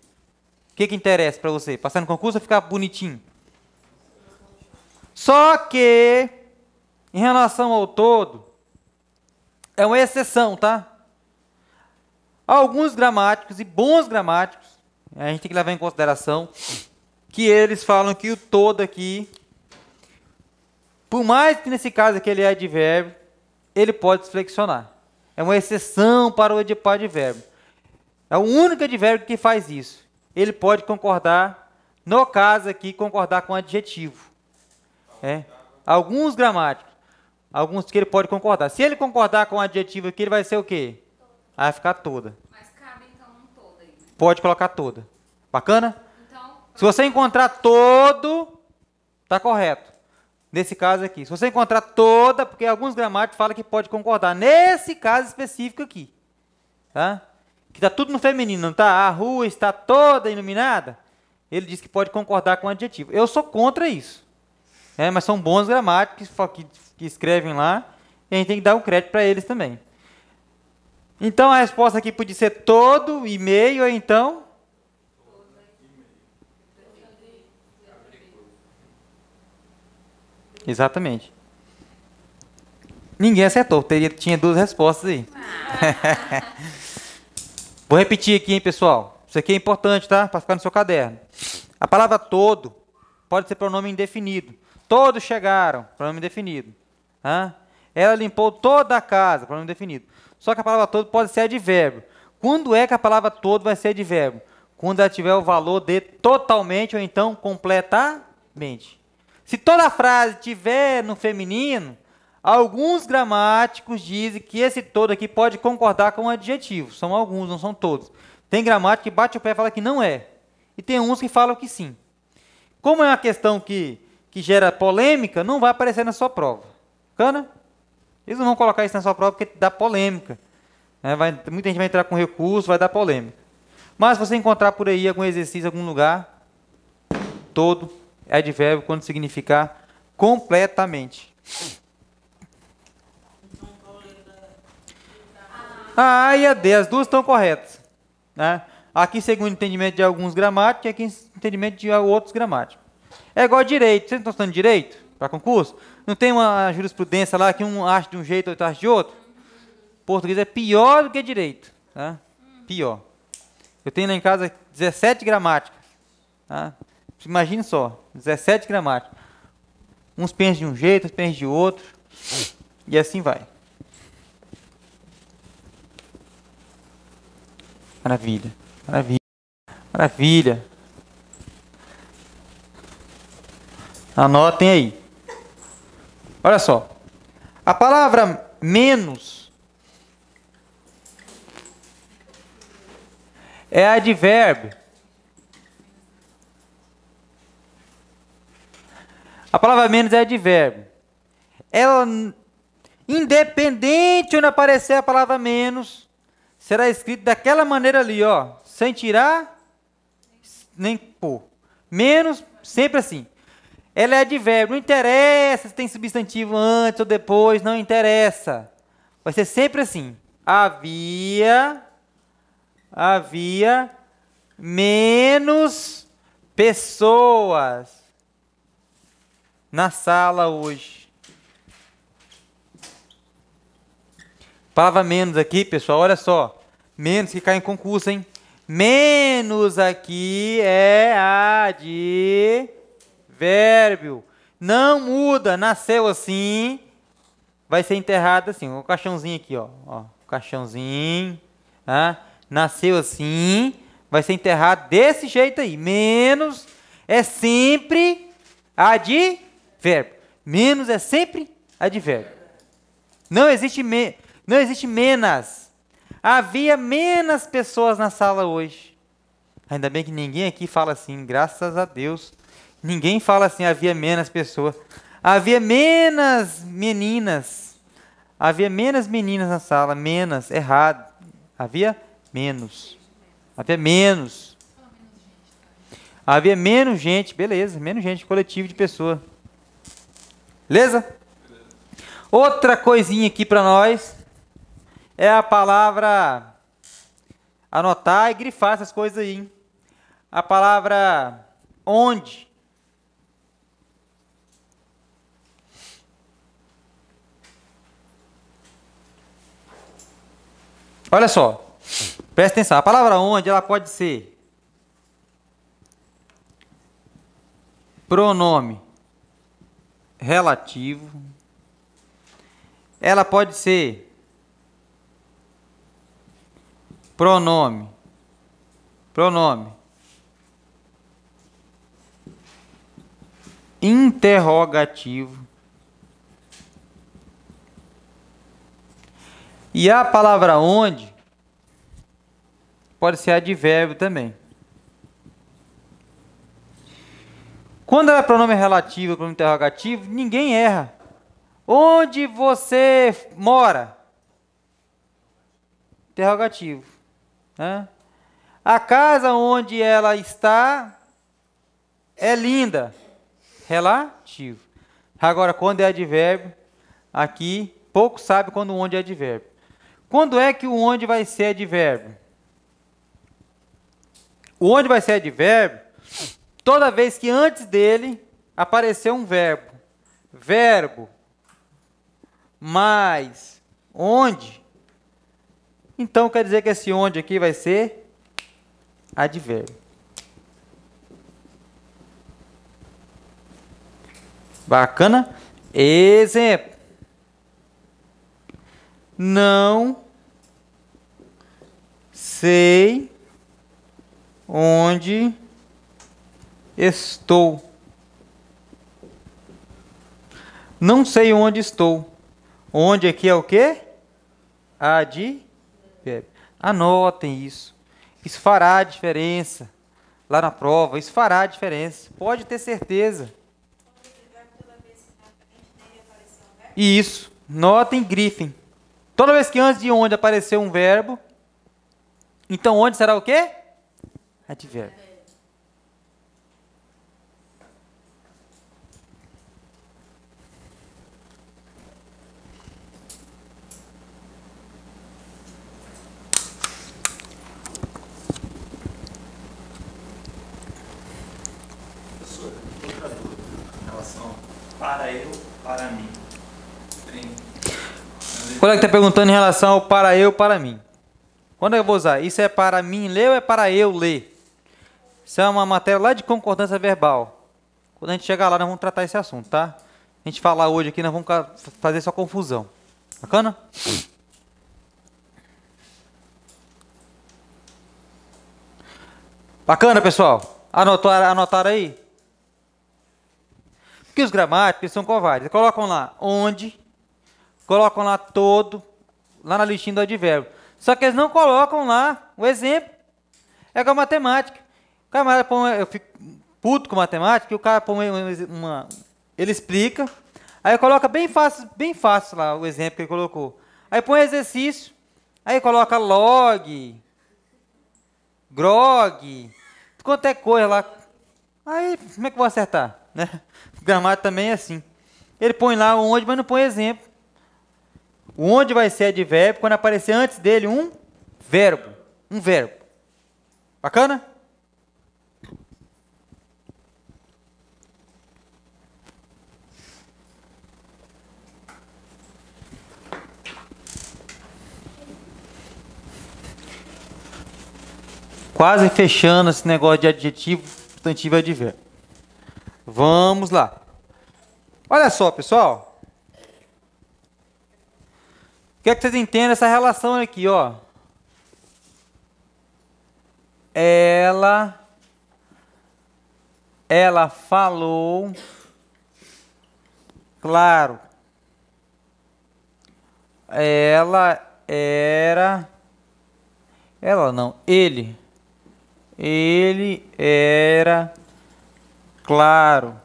O que interessa para você? Passar no concurso ou ficar bonitinho? Só que, em relação ao todo, é uma exceção, tá? Alguns gramáticos e bons gramáticos, a gente tem que levar em consideração que eles falam que o todo aqui, por mais que nesse caso aqui ele é advérbio, ele pode se flexionar. É uma exceção para o advérbio. É o único advérbio que faz isso. Ele pode concordar, no caso aqui, concordar com adjetivo. Alguns gramáticos, alguns que ele pode concordar. Se ele concordar com o adjetivo aqui, ele vai ser o quê? Vai ficar toda. Mas cabe então um todo aí. Pode colocar toda. Bacana? Então, Se você encontrar todo, está correto. Nesse caso aqui. Se você encontrar toda, porque alguns gramáticos falam que pode concordar. Nesse caso específico aqui. Tá? Que está tudo no feminino, não está? A rua está toda iluminada. Ele diz que pode concordar com o adjetivo. Eu sou contra isso. Mas são bons gramáticos que escrevem lá. E a gente tem que dar um crédito para eles também. Então, a resposta aqui podia ser todo e meio, ou então... Exatamente. Ninguém acertou. Tinha duas respostas aí. Vou repetir aqui, hein, pessoal. Isso aqui é importante, tá? Para ficar no seu caderno. A palavra todo pode ser pronome indefinido. Todos chegaram, pronome indefinido. Hã? Ela limpou toda a casa, pronome indefinido. Só que a palavra todo pode ser advérbio. Quando é que a palavra todo vai ser advérbio? Quando ela tiver o valor de totalmente ou então completamente. Se toda a frase tiver no feminino, alguns gramáticos dizem que esse todo aqui pode concordar com o adjetivo. São alguns, não são todos. Tem gramático que bate o pé e fala que não é. E tem uns que falam que sim. Como é uma questão que gera polêmica, não vai aparecer na sua prova. Cana? Eles não vão colocar isso na sua prova porque dá polêmica. Muita gente vai entrar com recurso, vai dar polêmica. Mas se você encontrar por aí algum exercício, algum lugar, todo é advérbio quando significar completamente. A A e a D, as duas estão corretas. Né? Aqui, segundo o entendimento de alguns gramáticos, e aqui, entendimento de outros gramáticos. É igual a direito. Vocês estão estudando direito para concurso? Não tem uma jurisprudência lá que um acha de um jeito, outro acha de outro? Português é pior do que direito. Tá? Pior. Eu tenho lá em casa 17 gramáticas. Tá? Imagine só, 17 gramáticas. Uns pensam de um jeito, outros pensam de outro. E assim vai. Maravilha, maravilha, maravilha. Anotem aí. Olha só. A palavra menos é advérbio. A palavra menos é advérbio. Ela, independente onde aparecer a palavra menos, será escrito daquela maneira ali, ó, sem tirar nem pôr. Menos, sempre assim. Ela é advérbio, não interessa se tem substantivo antes ou depois, não interessa. Vai ser sempre assim. Havia menos pessoas na sala hoje. Palavra menos aqui, pessoal, olha só. Menos que cai em concurso, hein? Menos aqui é advérbio. Não muda, nasceu assim, vai ser enterrado assim. O caixãozinho aqui, ó. O caixãozinho. Tá? Nasceu assim, vai ser enterrado desse jeito aí. Menos é sempre advérbio. Menos é sempre advérbio. Não existe menos. Havia menos pessoas na sala hoje. Ainda bem que ninguém aqui fala assim, graças a Deus. Ninguém fala assim, havia menos pessoas. Havia menos meninas. Havia menos meninas na sala. Menos, errado. Havia menos. Havia menos. Havia menos gente, beleza. Menos gente, coletivo de pessoas. Beleza? Outra coisinha aqui para nós é a palavra, anotar e grifar essas coisas aí, hein? A palavra onde. Olha só, presta atenção, a palavra onde ela pode ser pronome relativo, ela pode ser pronome interrogativo. E a palavra onde pode ser advérbio também. Quando ela é pronome relativo, pronome interrogativo, ninguém erra. Onde você mora? Interrogativo. Né? A casa onde ela está é linda. Relativo. Agora, quando é advérbio, aqui, pouco sabe quando o onde é advérbio. Quando é que o onde vai ser advérbio? O onde vai ser advérbio toda vez que antes dele aparecer um verbo. Verbo mais onde. Então, quer dizer que esse onde aqui vai ser advérbio. Bacana. Exemplo. Não sei onde estou. Não sei onde estou. Onde aqui é o quê? Advérbio. Anotem isso. Isso fará a diferença. Lá na prova, isso fará a diferença. Pode ter certeza. Isso. Notem, grifem. Toda vez que antes de onde aparecer um verbo, então onde será o quê? Advérbio. Professor, outra dúvida em relação para eu, para mim. O colega está perguntando em relação ao para eu, para mim. Quando eu vou usar? Isso é para mim ler ou é para eu ler? Isso é uma matéria lá de concordância verbal. Quando a gente chegar lá, nós vamos tratar esse assunto, tá? A gente falar hoje aqui, nós vamos fazer essa confusão. Bacana? Bacana, pessoal? Anotaram aí? Porque os gramáticos eles são covardes. Eles colocam lá onde, colocam lá todo, lá na listinha do advérbio. Só que eles não colocam lá o exemplo. É com a matemática. O camarada põe, eu fico puto com matemática, e o cara põe ele explica, aí coloca bem fácil lá o exemplo que ele colocou. Aí põe exercício, aí coloca log, grog, quanto é coisa lá. Aí, como é que eu vou acertar? Né? O gramático também é assim. Ele põe lá o onde, mas não põe exemplo. O onde vai ser advérbio quando aparecer antes dele um verbo. Um verbo. Bacana? Quase fechando esse negócio de adjetivo, substantivo e advérbio. Vamos lá. Olha só, pessoal. Quero que vocês entendam essa relação aqui, ó. Ela falou, claro. Ele era claro.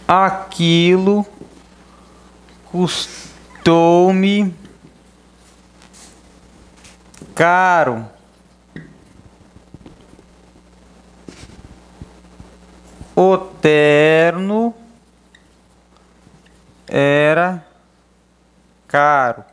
Aquilo custou-me caro. O terno era caro.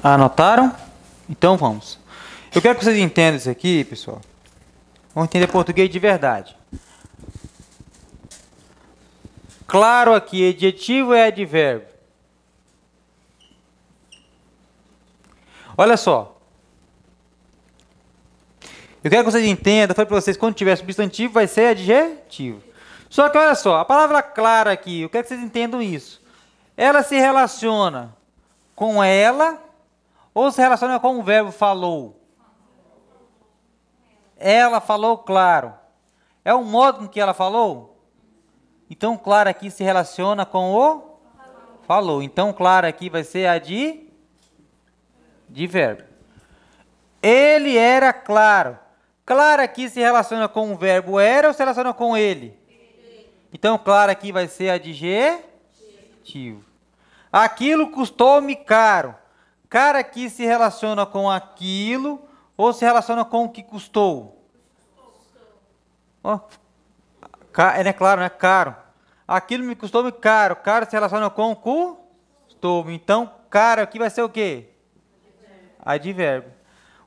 Anotaram? Então vamos. Eu quero que vocês entendam isso aqui, pessoal. Vamos entender português de verdade. Claro aqui, adjetivo é advérbio. Olha só. Eu quero que vocês entendam, eu falei para vocês, quando tiver substantivo vai ser adjetivo. Só que olha só, a palavra clara aqui, eu quero que vocês entendam isso. Ela se relaciona com ela ou se relaciona com o verbo falou? Ela falou claro. É o modo com que ela falou? Então, claro aqui se relaciona com o falou. Então, claro aqui vai ser a de verbo. Ele era claro. Claro aqui se relaciona com o verbo era ou se relaciona com ele? Então, claro aqui vai ser adjetivo. Aquilo custou-me caro. Caro aqui se relaciona com aquilo ou se relaciona com o que custou? Oh, é claro, né? Caro. Aquilo me custou caro. Caro se relaciona com costume. Então, caro aqui vai ser o quê? Advérbio.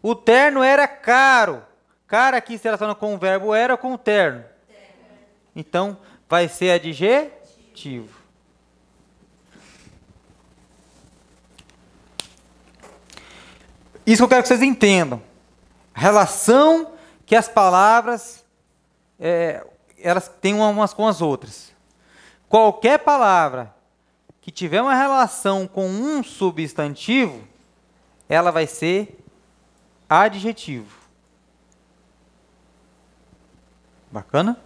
O terno era caro. Caro aqui se relaciona com o verbo era ou com o terno? Então, vai ser adjetivo. Isso que eu quero que vocês entendam. A relação que as palavras elas têm umas com as outras. Qualquer palavra que tiver uma relação com um substantivo, ela vai ser adjetivo. Bacana?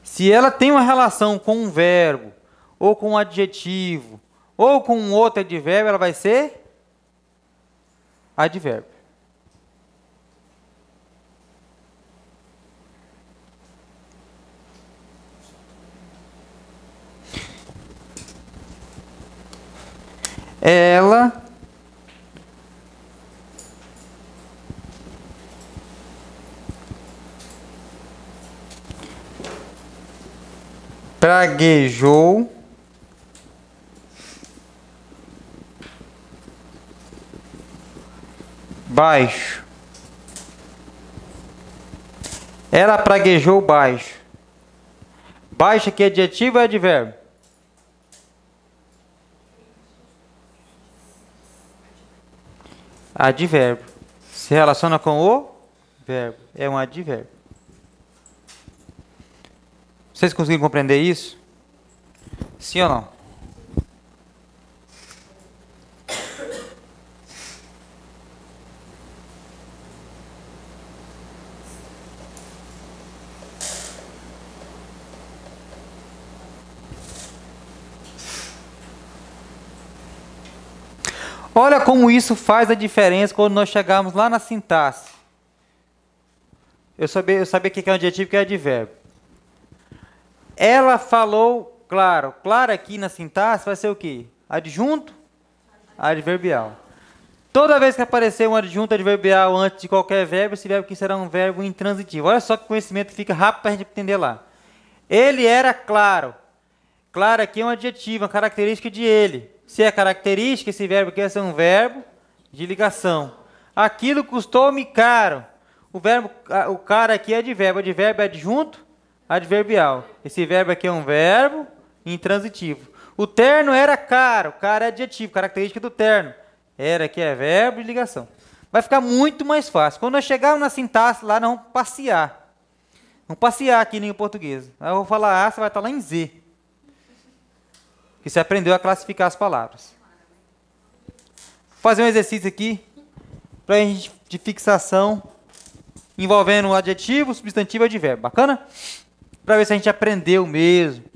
Se ela tem uma relação com um verbo, ou com um adjetivo, ou com um outro advérbio, ela vai ser advérbio. Ela praguejou baixo. Ela praguejou baixo. Baixo aqui é adjetivo ou é advérbio? Advérbio. Se relaciona com o verbo. É um advérbio. Vocês conseguiram compreender isso? Sim ou não? Olha como isso faz a diferença quando nós chegarmos lá na sintaxe. Eu sabia o que é um adjetivo e o que é advérbio. Ela falou claro. Claro aqui na sintaxe vai ser o quê? Adjunto? Adverbial. Toda vez que aparecer um adjunto adverbial antes de qualquer verbo, esse verbo aqui será um verbo intransitivo. Olha só que conhecimento fica rápido para a gente entender lá. Ele era claro. Claro aqui é um adjetivo, uma característica de ele. Se é característica, esse verbo aqui vai ser um verbo de ligação. Aquilo custou-me caro. O caro aqui é advérbio. Advérbio é adjunto adverbial. Esse verbo aqui é um verbo intransitivo. O terno era caro. Caro é adjetivo, característica do terno. Era aqui é verbo de ligação. Vai ficar muito mais fácil. Quando nós chegarmos na sintaxe lá, nós vamos passear. Vamos passear aqui em língua portuguesa. Aí eu vou falar A, você vai estar lá em Z. Que você aprendeu a classificar as palavras. Vou fazer um exercício aqui para a gente de fixação envolvendo o adjetivo, substantivo e advérbio. Bacana? Para ver se a gente aprendeu mesmo.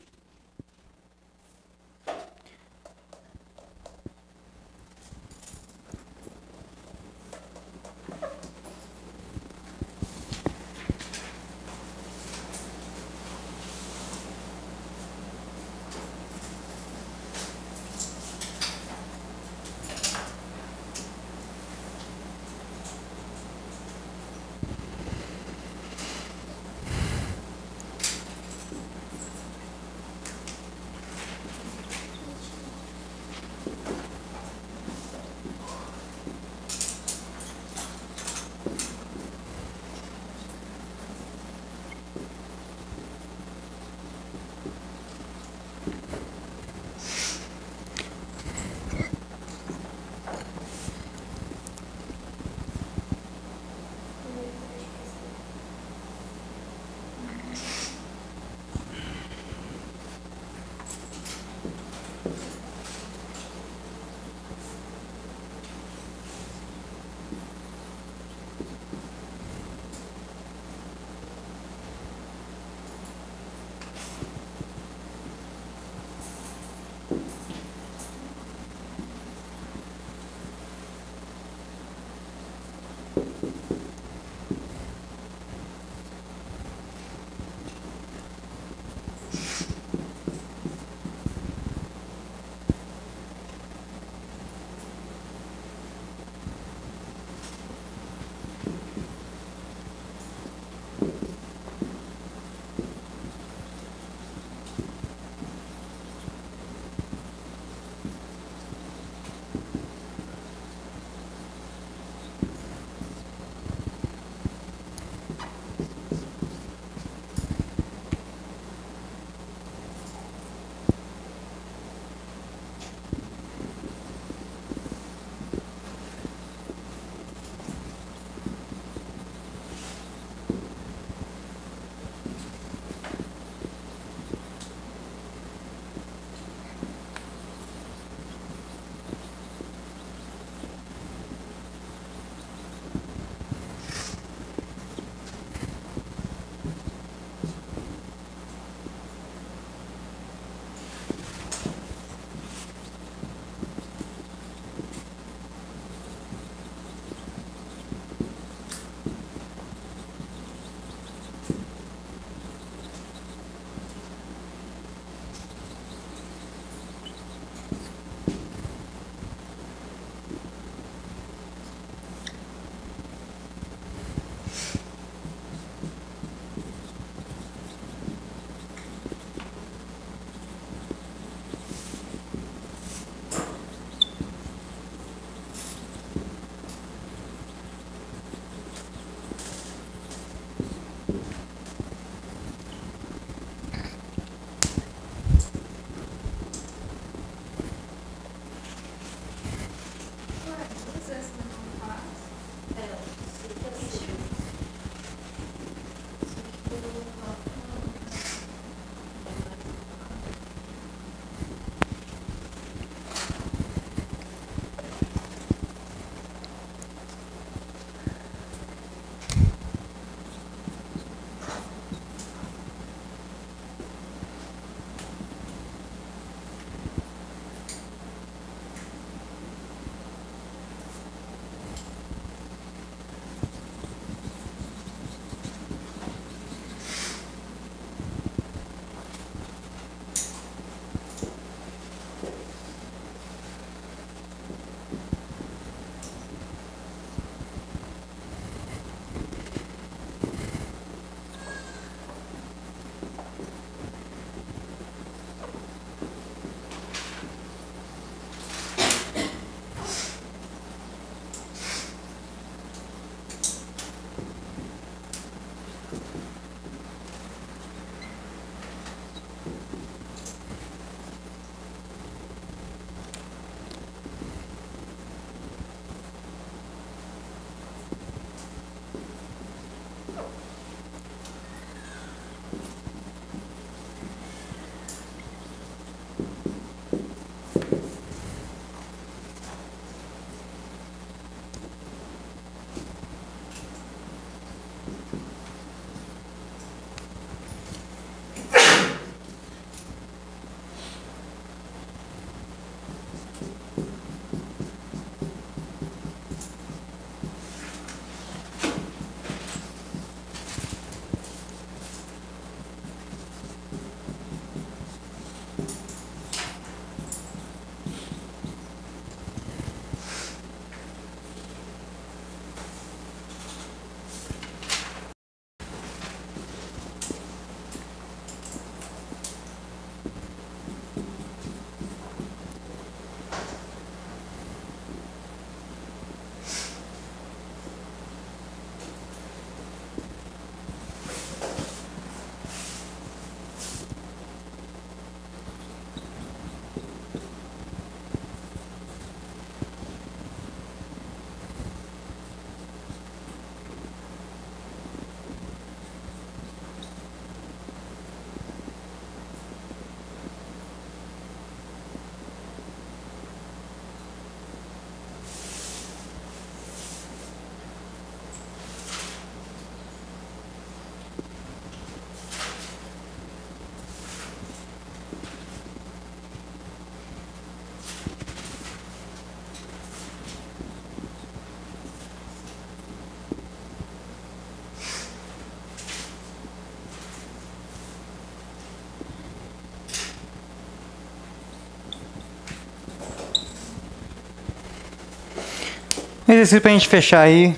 Exercício para a gente fechar aí.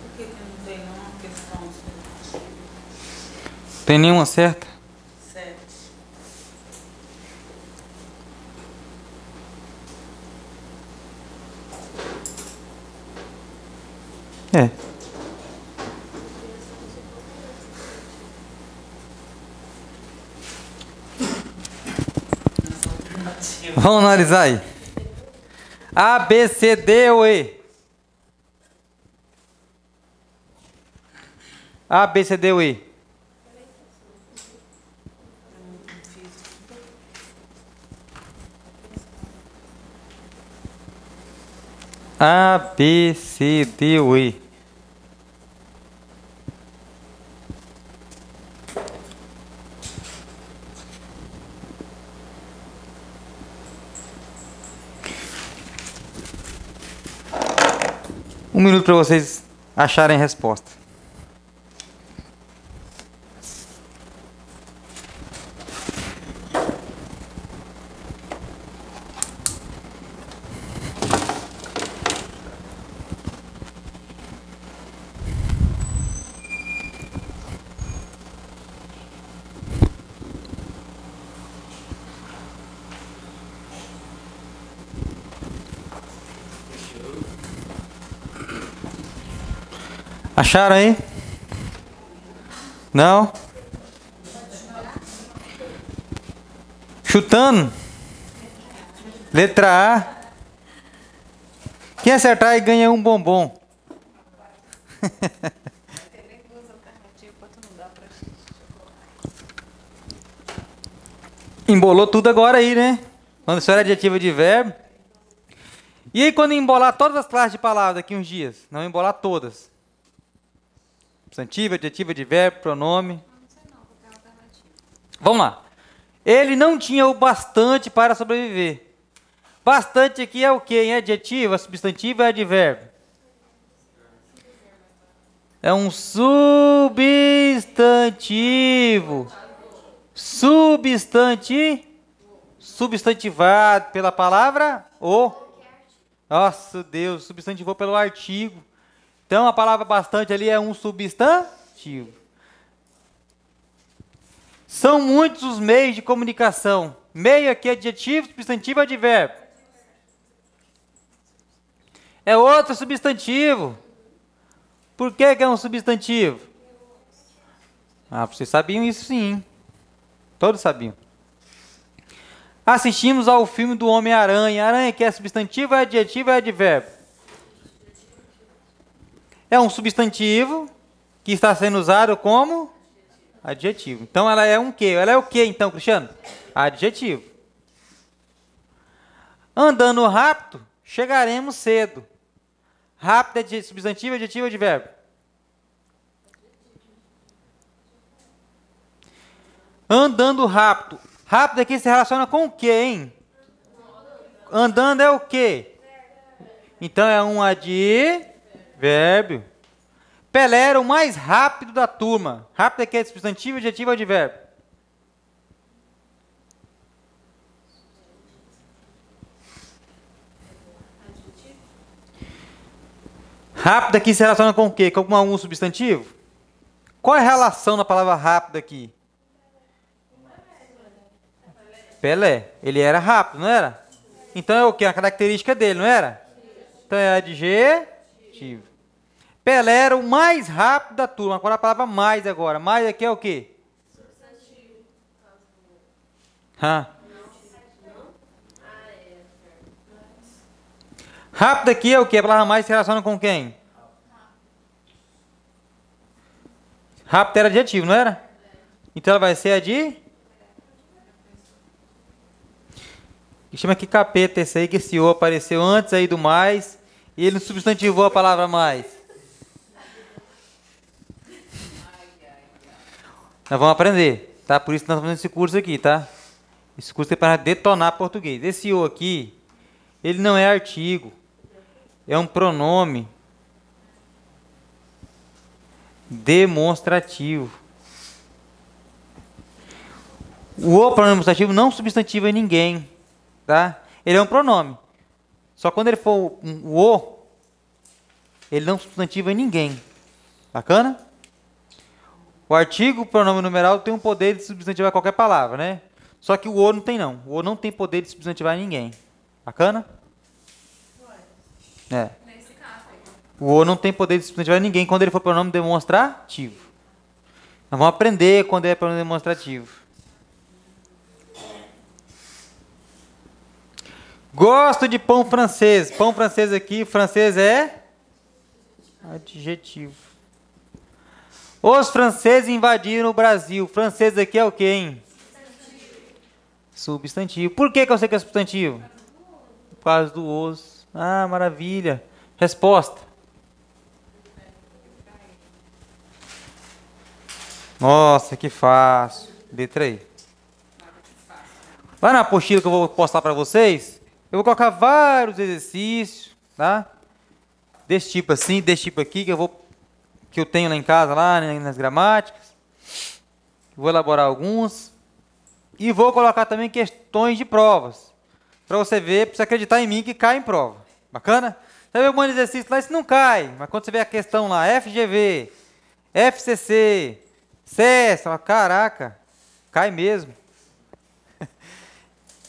Por que que não tem nenhuma questão Tem nenhuma certa? 7? É. Vamos analisar aí. A, B, C, D ou E? A, B, C, D ou E? A, B, C, D ou E? Um minuto para vocês acharem a resposta. Acharam aí? Não? Chutando? Letra A. Quem acertar aí ganha um bombom. Embolou tudo agora aí, né? Quando isso era adjetivo de verbo. E aí quando embolar todas as classes de palavras daqui uns dias? Não embolar todas. Substantivo, adjetivo, advérbio, pronome. Vamos lá. Ele não tinha o bastante para sobreviver. Bastante aqui é o quê? Em adjetivo, é substantivo, é advérbio. É um substantivo. Substantivado pela palavra o. Nossa, Deus, substantivou pelo artigo. Então, a palavra bastante ali é um substantivo. São muitos os meios de comunicação. Meio aqui é adjetivo, substantivo, advérbio. É outro substantivo. Por que que é um substantivo? Ah, vocês sabiam isso sim. Todos sabiam. Assistimos ao filme do Homem-Aranha. Aranha que é substantivo, é adjetivo, é advérbio. É um substantivo que está sendo usado como adjetivo. Então, ela é um quê? Ela é o quê, então, Cristiano? Adjetivo. Andando rápido, chegaremos cedo. Rápido é substantivo, adjetivo ou advérbio? Andando rápido. Rápido aqui se relaciona com o quê, hein? Andando é o quê? Então, é um advérbio. Pelé era o mais rápido da turma. Rápido aqui é substantivo, adjetivo ou advérbio? Rápido aqui se relaciona com o quê? Com algum substantivo? Qual é a relação da palavra rápido aqui? Pelé. Ele era rápido, não era? Então é o quê? A característica dele, não era? Então é adjetivo. Pelé era o mais rápido da turma. Agora a palavra mais agora. Mais aqui é o quê? Hã? Rápido aqui é o quê? A palavra mais se relaciona com quem? Rápido era adjetivo, não era? Então ela vai ser a de... Chama que capeta esse aí, que esse O apareceu antes aí do mais. E ele não substantivou a palavra mais. Nós vamos aprender, tá? Por isso que nós estamos fazendo esse curso aqui, tá? Esse curso é para detonar português. Esse O aqui, ele não é artigo. É um pronome demonstrativo. O pronome demonstrativo não substantiva ninguém, tá? Ele é um pronome. Só quando ele for o O, ele não substantiva ninguém. Bacana? O artigo, o pronome numeral, tem um poder de substantivar qualquer palavra, né? Só que o O não tem, não. O O não tem poder de substantivar ninguém. Bacana? É. Nesse caso aí. O O não tem poder de substantivar ninguém quando ele for pronome demonstrativo. Nós vamos aprender quando é pronome demonstrativo. Gosto de pão francês. Pão francês aqui, francês é adjetivo. Os franceses invadiram o Brasil. Francês aqui é o quê, hein? Substantivo. Por que eu sei que é substantivo? Por causa do os. Ah, maravilha. Resposta. Nossa, que fácil. Letra aí. Lá na apostila que eu vou postar para vocês, eu vou colocar vários exercícios, tá? Desse tipo assim, desse tipo aqui, que eu tenho lá em casa, lá nas gramáticas. Vou elaborar alguns. E vou colocar também questões de provas. Para você ver, para você acreditar em mim que cai em prova. Bacana? Você vê um monte de exercício lá, isso não cai. Mas quando você vê a questão lá, FGV, FCC, CS, você fala, caraca, cai mesmo.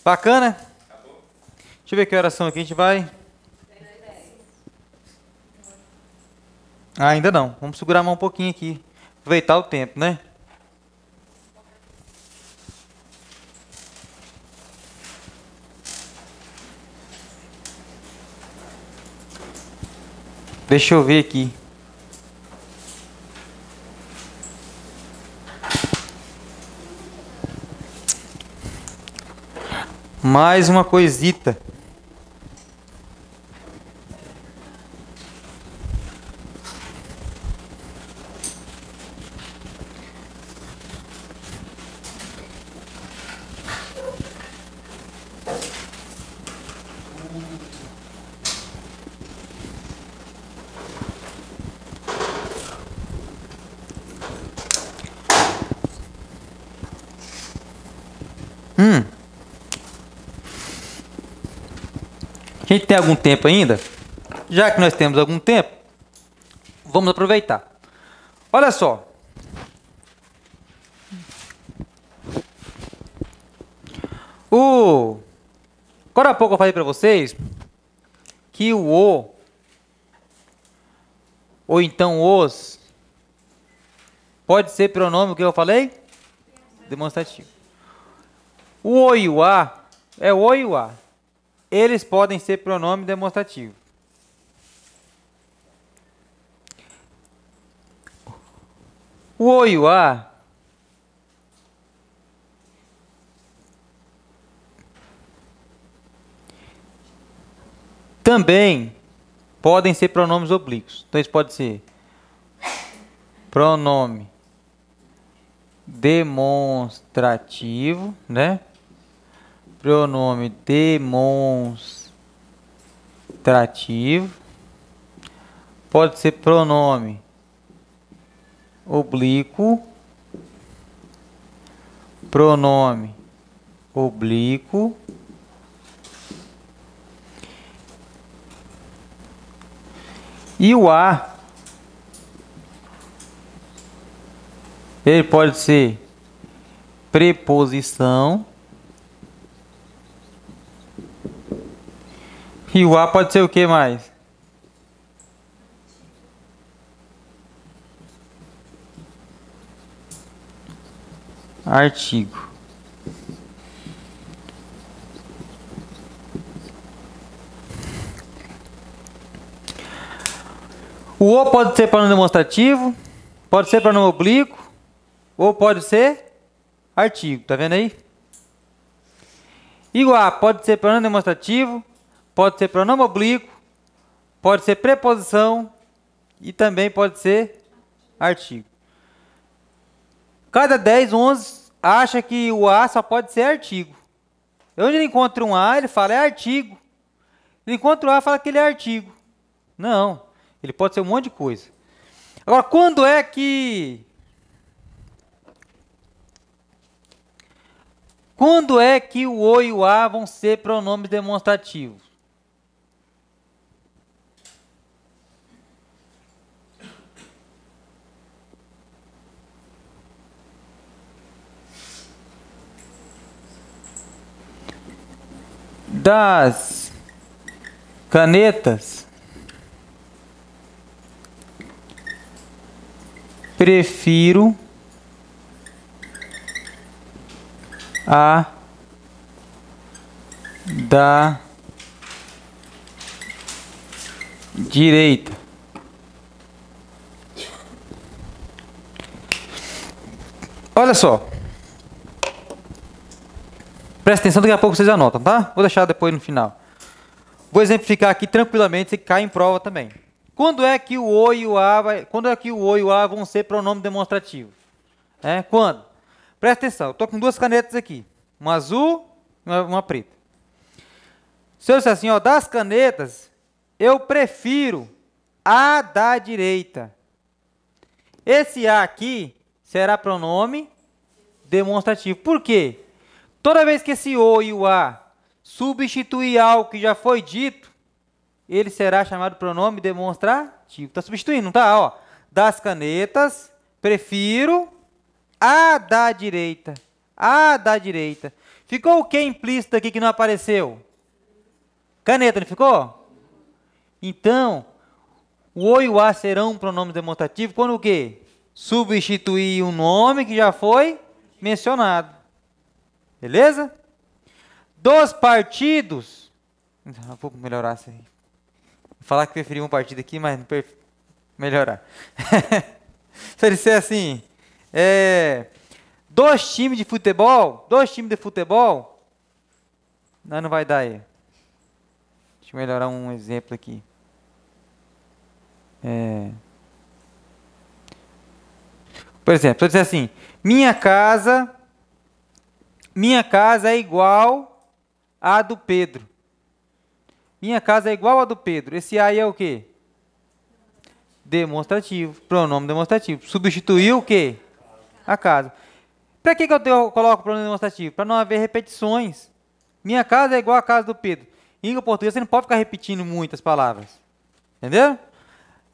Bacana? Deixa eu ver que oração aqui a gente vai. Ah, ainda não. Vamos segurar a mão um pouquinho aqui. Aproveitar o tempo, né? Deixa eu ver aqui. Mais uma coisita. A gente tem algum tempo ainda? Já que nós temos algum tempo, vamos aproveitar. Olha só. Agora há pouco eu falei para vocês que o O, ou então os, pode ser pronome, o que eu falei? Demonstrativo. O O e o A, é o O e o A. Eles podem ser pronome demonstrativo. O O e o A também podem ser pronomes oblíquos. Então, isso pode ser pronome demonstrativo, né? Pronome demonstrativo. Pode ser pronome oblíquo. Pronome oblíquo. E o A, ele pode ser preposição. E o A pode ser o que mais? artigo. O "o" pode ser pronome demonstrativo, pode ser pronome oblíquo, ou pode ser artigo. Tá vendo aí? E o "a" pode ser pronome demonstrativo, pode ser pronome oblíquo, pode ser preposição e também pode ser artigo. Cada 10, 11 acha que o "a" só pode ser artigo. Onde ele encontra um "a", ele fala é artigo. Ele encontra o "a", fala que ele é artigo. Não, ele pode ser um monte de coisa. Agora, quando é que o "o" e o "a" vão ser pronomes demonstrativos? Das canetas, prefiro a da direita. Olha só. Presta atenção, daqui a pouco vocês anotam, tá? Vou deixar depois no final. Vou exemplificar aqui tranquilamente, se cai em prova também. Quando é que o "o" e o "a" vão ser pronome demonstrativo? Quando? Presta atenção, eu estou com duas canetas aqui. Uma azul e uma preta. Se eu disser assim, ó, das canetas, eu prefiro a da direita. Esse "a" aqui será pronome demonstrativo. Por quê? Toda vez que esse "o" e o "a" substituir algo que já foi dito, ele será chamado pronome demonstrativo. Está substituindo, não está? Ó, das canetas, prefiro a da direita. A da direita. Ficou o que implícito aqui que não apareceu? Caneta, não ficou? Então, o "o" e o "a" serão pronomes demonstrativos quando o quê? Substituir um nome que já foi mencionado. Beleza? Dos partidos. Vou melhorar isso aí. Vou falar que preferia um partido aqui, mas não melhorar. Se ele disser assim, dois times de futebol, não vai dar aí. Deixa eu melhorar um exemplo aqui. Por exemplo, se eu disser assim, minha casa é igual à do Pedro. Minha casa é igual à do Pedro. Esse "a" aí é o quê? Demonstrativo. Pronome demonstrativo. Substituiu o quê? A casa. Para que eu coloco pronome demonstrativo? Para não haver repetições. Minha casa é igual à casa do Pedro. Em língua portuguesa, você não pode ficar repetindo muitas palavras. Entendeu? Eu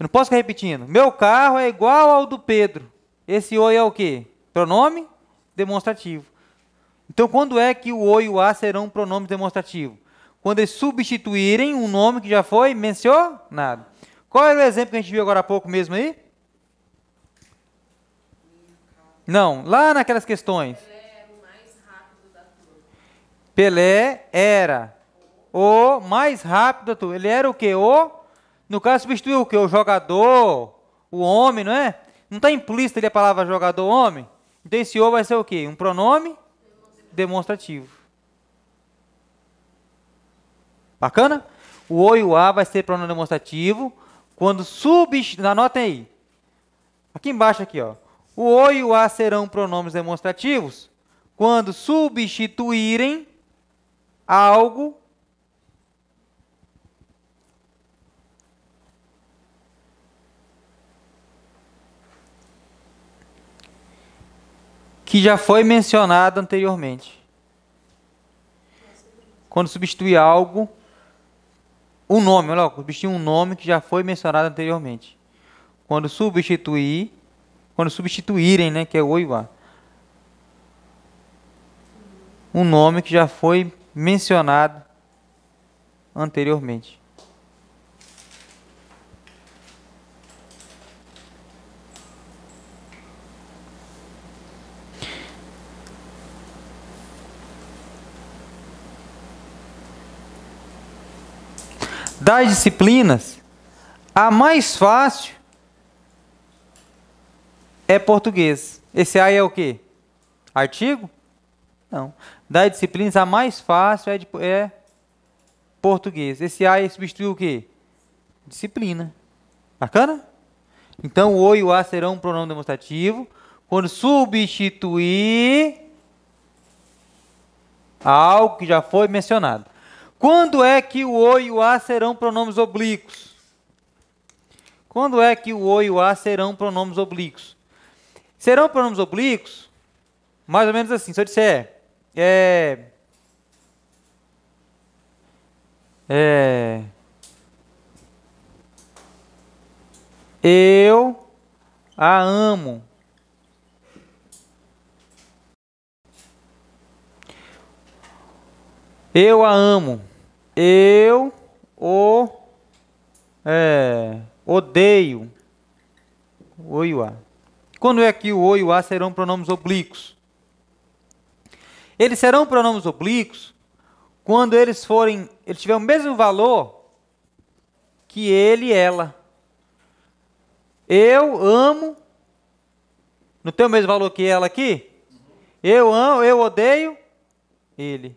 não posso ficar repetindo. Meu carro é igual ao do Pedro. Esse "o" é o quê? Pronome demonstrativo. Então, quando é que o "o" e o "a" serão pronomes demonstrativos? Quando eles substituírem um nome que já foi mencionado. Qual era o exemplo que a gente viu agora há pouco mesmo aí? Não, lá naquelas questões. Pelé era o mais rápido da turma. Ele era o quê? No caso, substituiu o quê? O jogador, o homem, não é? Não está implícito ali a palavra jogador, homem? Então, esse "o" vai ser o quê? Um pronome demonstrativo. Bacana? O "o" e o "a" vai ser pronome demonstrativo quando substituir. Anotem aí. Aqui embaixo, aqui, ó. O "o" e o "a" serão pronomes demonstrativos quando substituírem algo que já foi mencionado anteriormente. Quando substituir algo, um nome, olha lá, substituir um nome que já foi mencionado anteriormente. Quando substituirem, né, que é o "o" e o "a", um nome que já foi mencionado anteriormente. Das disciplinas, a mais fácil é português. Esse aí é o quê? Artigo? Não. Das disciplinas, a mais fácil é português. Esse aí substitui o quê? Disciplina. Bacana? Então, o e o a serão um pronome demonstrativo quando substituir algo que já foi mencionado. Quando é que o o e o a serão pronomes oblíquos? Quando é que o o e o a serão pronomes oblíquos? Serão pronomes oblíquos, mais ou menos assim. Se eu disser eu a amo. Eu a amo. Eu o odeio. O e o a. Quando é que o o e o a serão pronomes oblíquos? Eles serão pronomes oblíquos quando eles tiverem o mesmo valor que ele e ela. Eu amo, não tem o mesmo valor que ela aqui? Eu amo, eu odeio ele.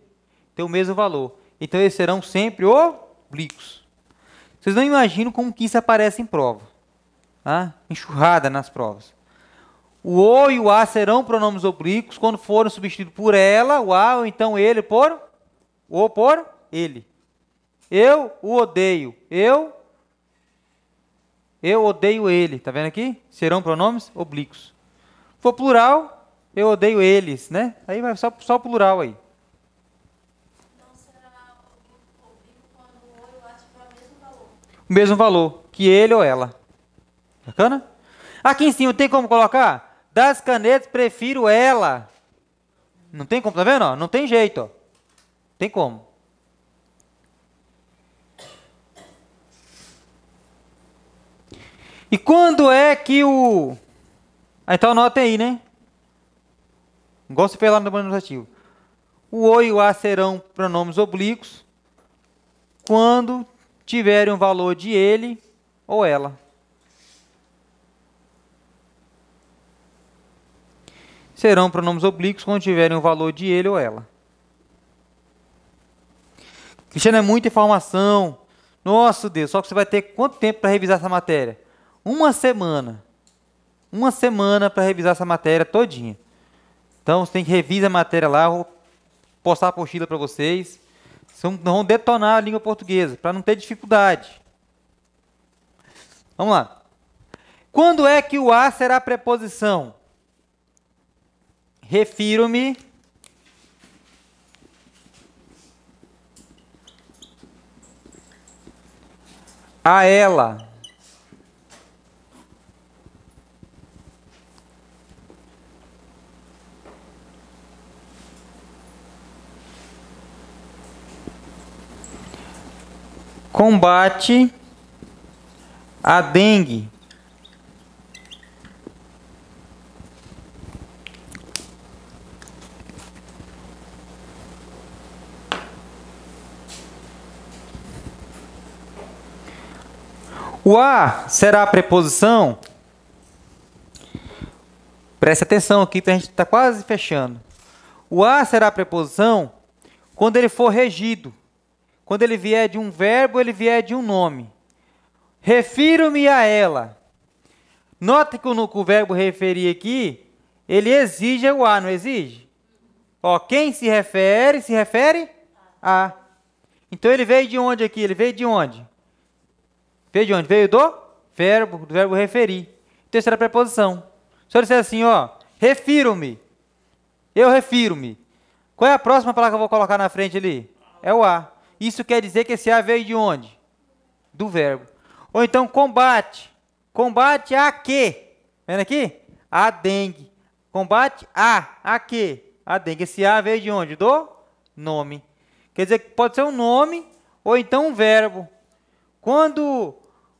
Tem o mesmo valor. Então eles serão sempre oblíquos. Vocês não imaginam como que isso aparece em prova. Tá? Enxurrada nas provas. O o e o a serão pronomes oblíquos quando forem substituídos por ela, o a, ou então ele por o por ele. Eu o odeio. Eu odeio ele. Tá vendo aqui? Serão pronomes oblíquos. Se for plural, eu odeio eles, né? Aí vai só plural aí. Então será oblíquo quando o o e o a tiver o mesmo valor. O mesmo valor que ele ou ela. Bacana? Aqui em cima tem como colocar? Das canetas prefiro ela. Não tem como, tá vendo? Ó? Não tem jeito. Ó. Tem como. E quando é que o... então anotem aí, né? Igual você fez lá no demonstrativo. O o e o a serão pronomes oblíquos quando tiverem um valor de ele ou ela. Serão pronomes oblíquos quando tiverem um valor de ele ou ela. Cristiano, é muita informação. Nossa, Deus, só que você vai ter quanto tempo para revisar essa matéria? Uma semana. Uma semana para revisar essa matéria todinha. Então, você tem que revisar a matéria lá, eu vou postar a apostila para vocês. Nós vamos detonar a língua portuguesa, para não ter dificuldade. Vamos lá. Quando é que o a será preposição? Refiro-me a ela. Combate a dengue. O a será a preposição. Preste atenção aqui, para a gente estar quase fechando. O a será a preposição quando ele for regido. Quando ele vier de um verbo, ele vier de um nome. Refiro-me a ela. Nota que o verbo referir aqui, ele exige o a, não exige? Ó, quem se refere a. Então ele veio de onde aqui? Ele veio de onde? Veio de onde? Veio do verbo referir. Terceira preposição. Se eu disser assim, ó, refiro-me. Eu refiro-me. Qual é a próxima palavra que eu vou colocar na frente ali? É o a. Isso quer dizer que esse a veio de onde? Do verbo. Ou então combate. Combate a quê? Vendo aqui? A dengue. Combate a quê? A dengue. Esse a veio de onde? Do nome. Quer dizer que pode ser um nome ou então um verbo. Quando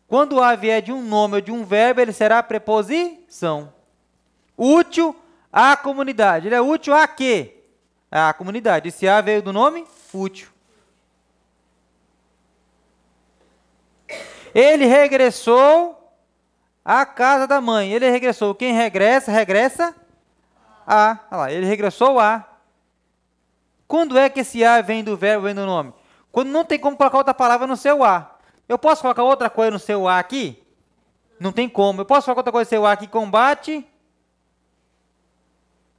o a vier de um nome ou de um verbo, ele será preposição. Útil à comunidade. Ele é útil a quê? A comunidade. Esse a veio do nome útil. Ele regressou à casa da mãe. Ele regressou. Quem regressa, regressa a. Olha lá, ele regressou a. Quando é que esse a vem do verbo, vem do nome? Quando não tem como colocar outra palavra no seu a. Eu posso colocar outra coisa no seu a aqui? Não tem como. Eu posso colocar outra coisa no seu a aqui? Combate.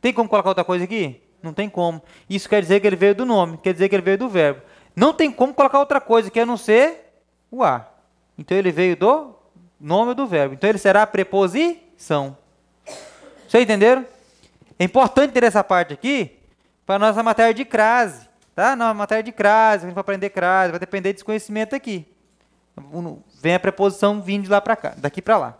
Tem como colocar outra coisa aqui? Não tem como. Isso quer dizer que ele veio do nome. Quer dizer que ele veio do verbo. Não tem como colocar outra coisa que a não ser o a. Então ele veio do nome do verbo. Então ele será a preposição. Vocês entenderam? É importante ter essa parte aqui para a nossa matéria de crase. Tá? Na matéria de crase, a gente vai aprender crase, vai depender desse conhecimento aqui. Vem a preposição vindo de lá para cá, daqui para lá.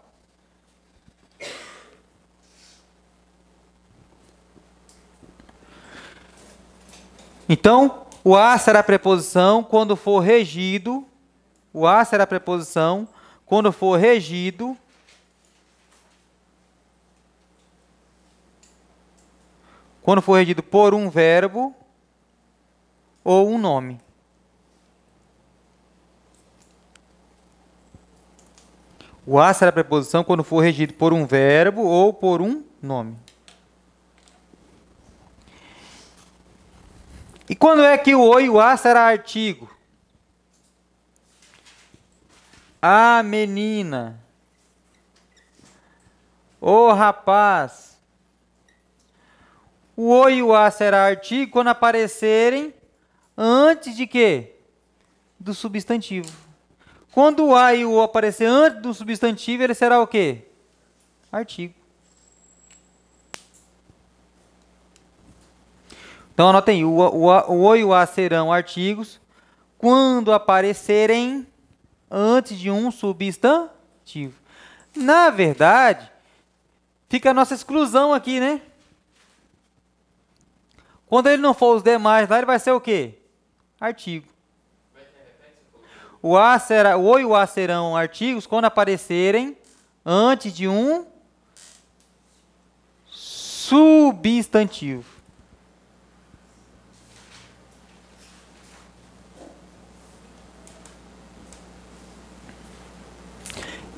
Então, o a será a preposição quando for regido. O a será a preposição quando for regido por um verbo ou um nome. O a será a preposição quando for regido por um verbo ou por um nome. E quando é que o o e o a será artigo? A menina. O rapaz. O o e o a será artigo quando aparecerem antes de quê? Do substantivo. Quando o a e o o aparecer antes do substantivo, ele será o quê? Artigo. Então anotem aí, o o e o a serão artigos quando aparecerem antes de um substantivo. Na verdade, fica a nossa exclusão aqui, né? Quando ele não for os demais lá, ele vai ser o quê? Artigo. O o e o a serão artigos quando aparecerem antes de um substantivo.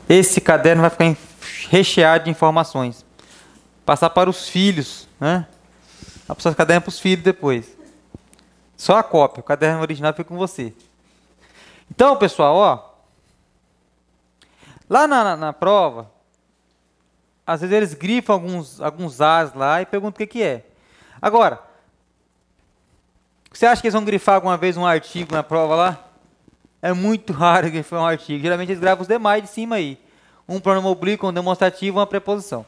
Esse caderno vai ficar recheado de informações. Passar para os filhos, né? Vai passar o caderno para os filhos depois. Só a cópia, o caderno original fica com você. Então, pessoal, ó, lá na prova, às vezes eles grifam alguns as lá e perguntam o que é. Agora, você acha que eles vão grifar alguma vez um artigo na prova lá? É muito raro grifar um artigo. Geralmente eles gravam os demais de cima aí. Um pronome oblíquo, um demonstrativo, uma preposição.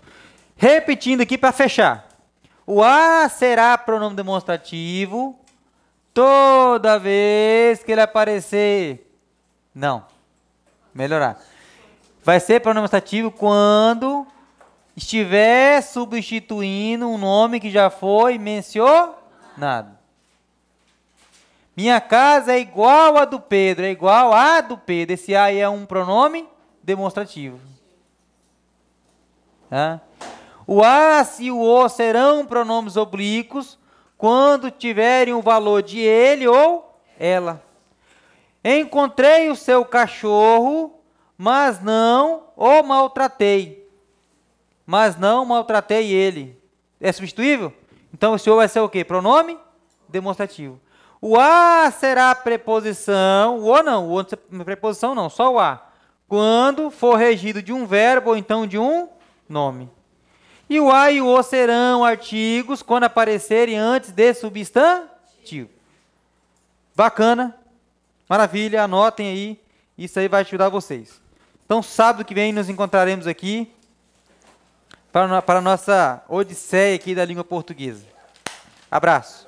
Repetindo aqui para fechar. O a será pronome demonstrativo toda vez que ele aparecer. Não. Melhorar. Vai ser pronome demonstrativo quando estiver substituindo um nome que já foi mencionado. Minha casa é igual a do Pedro, é igual a do Pedro. Esse a aí é um pronome demonstrativo. Tá? O a e o o serão pronomes oblíquos quando tiverem o valor de ele ou ela. Encontrei o seu cachorro, mas não o maltratei. Mas não maltratei ele. É substituível? Então esse o vai ser o quê? Pronome demonstrativo. O a será preposição, o o não, o o preposição não, só o a. Quando for regido de um verbo ou então de um nome. E o a e o o serão artigos quando aparecerem antes de substantivo. Bacana, maravilha, anotem aí, isso aí vai ajudar vocês. Então, sábado que vem nos encontraremos aqui para a nossa odisseia aqui da língua portuguesa. Abraço.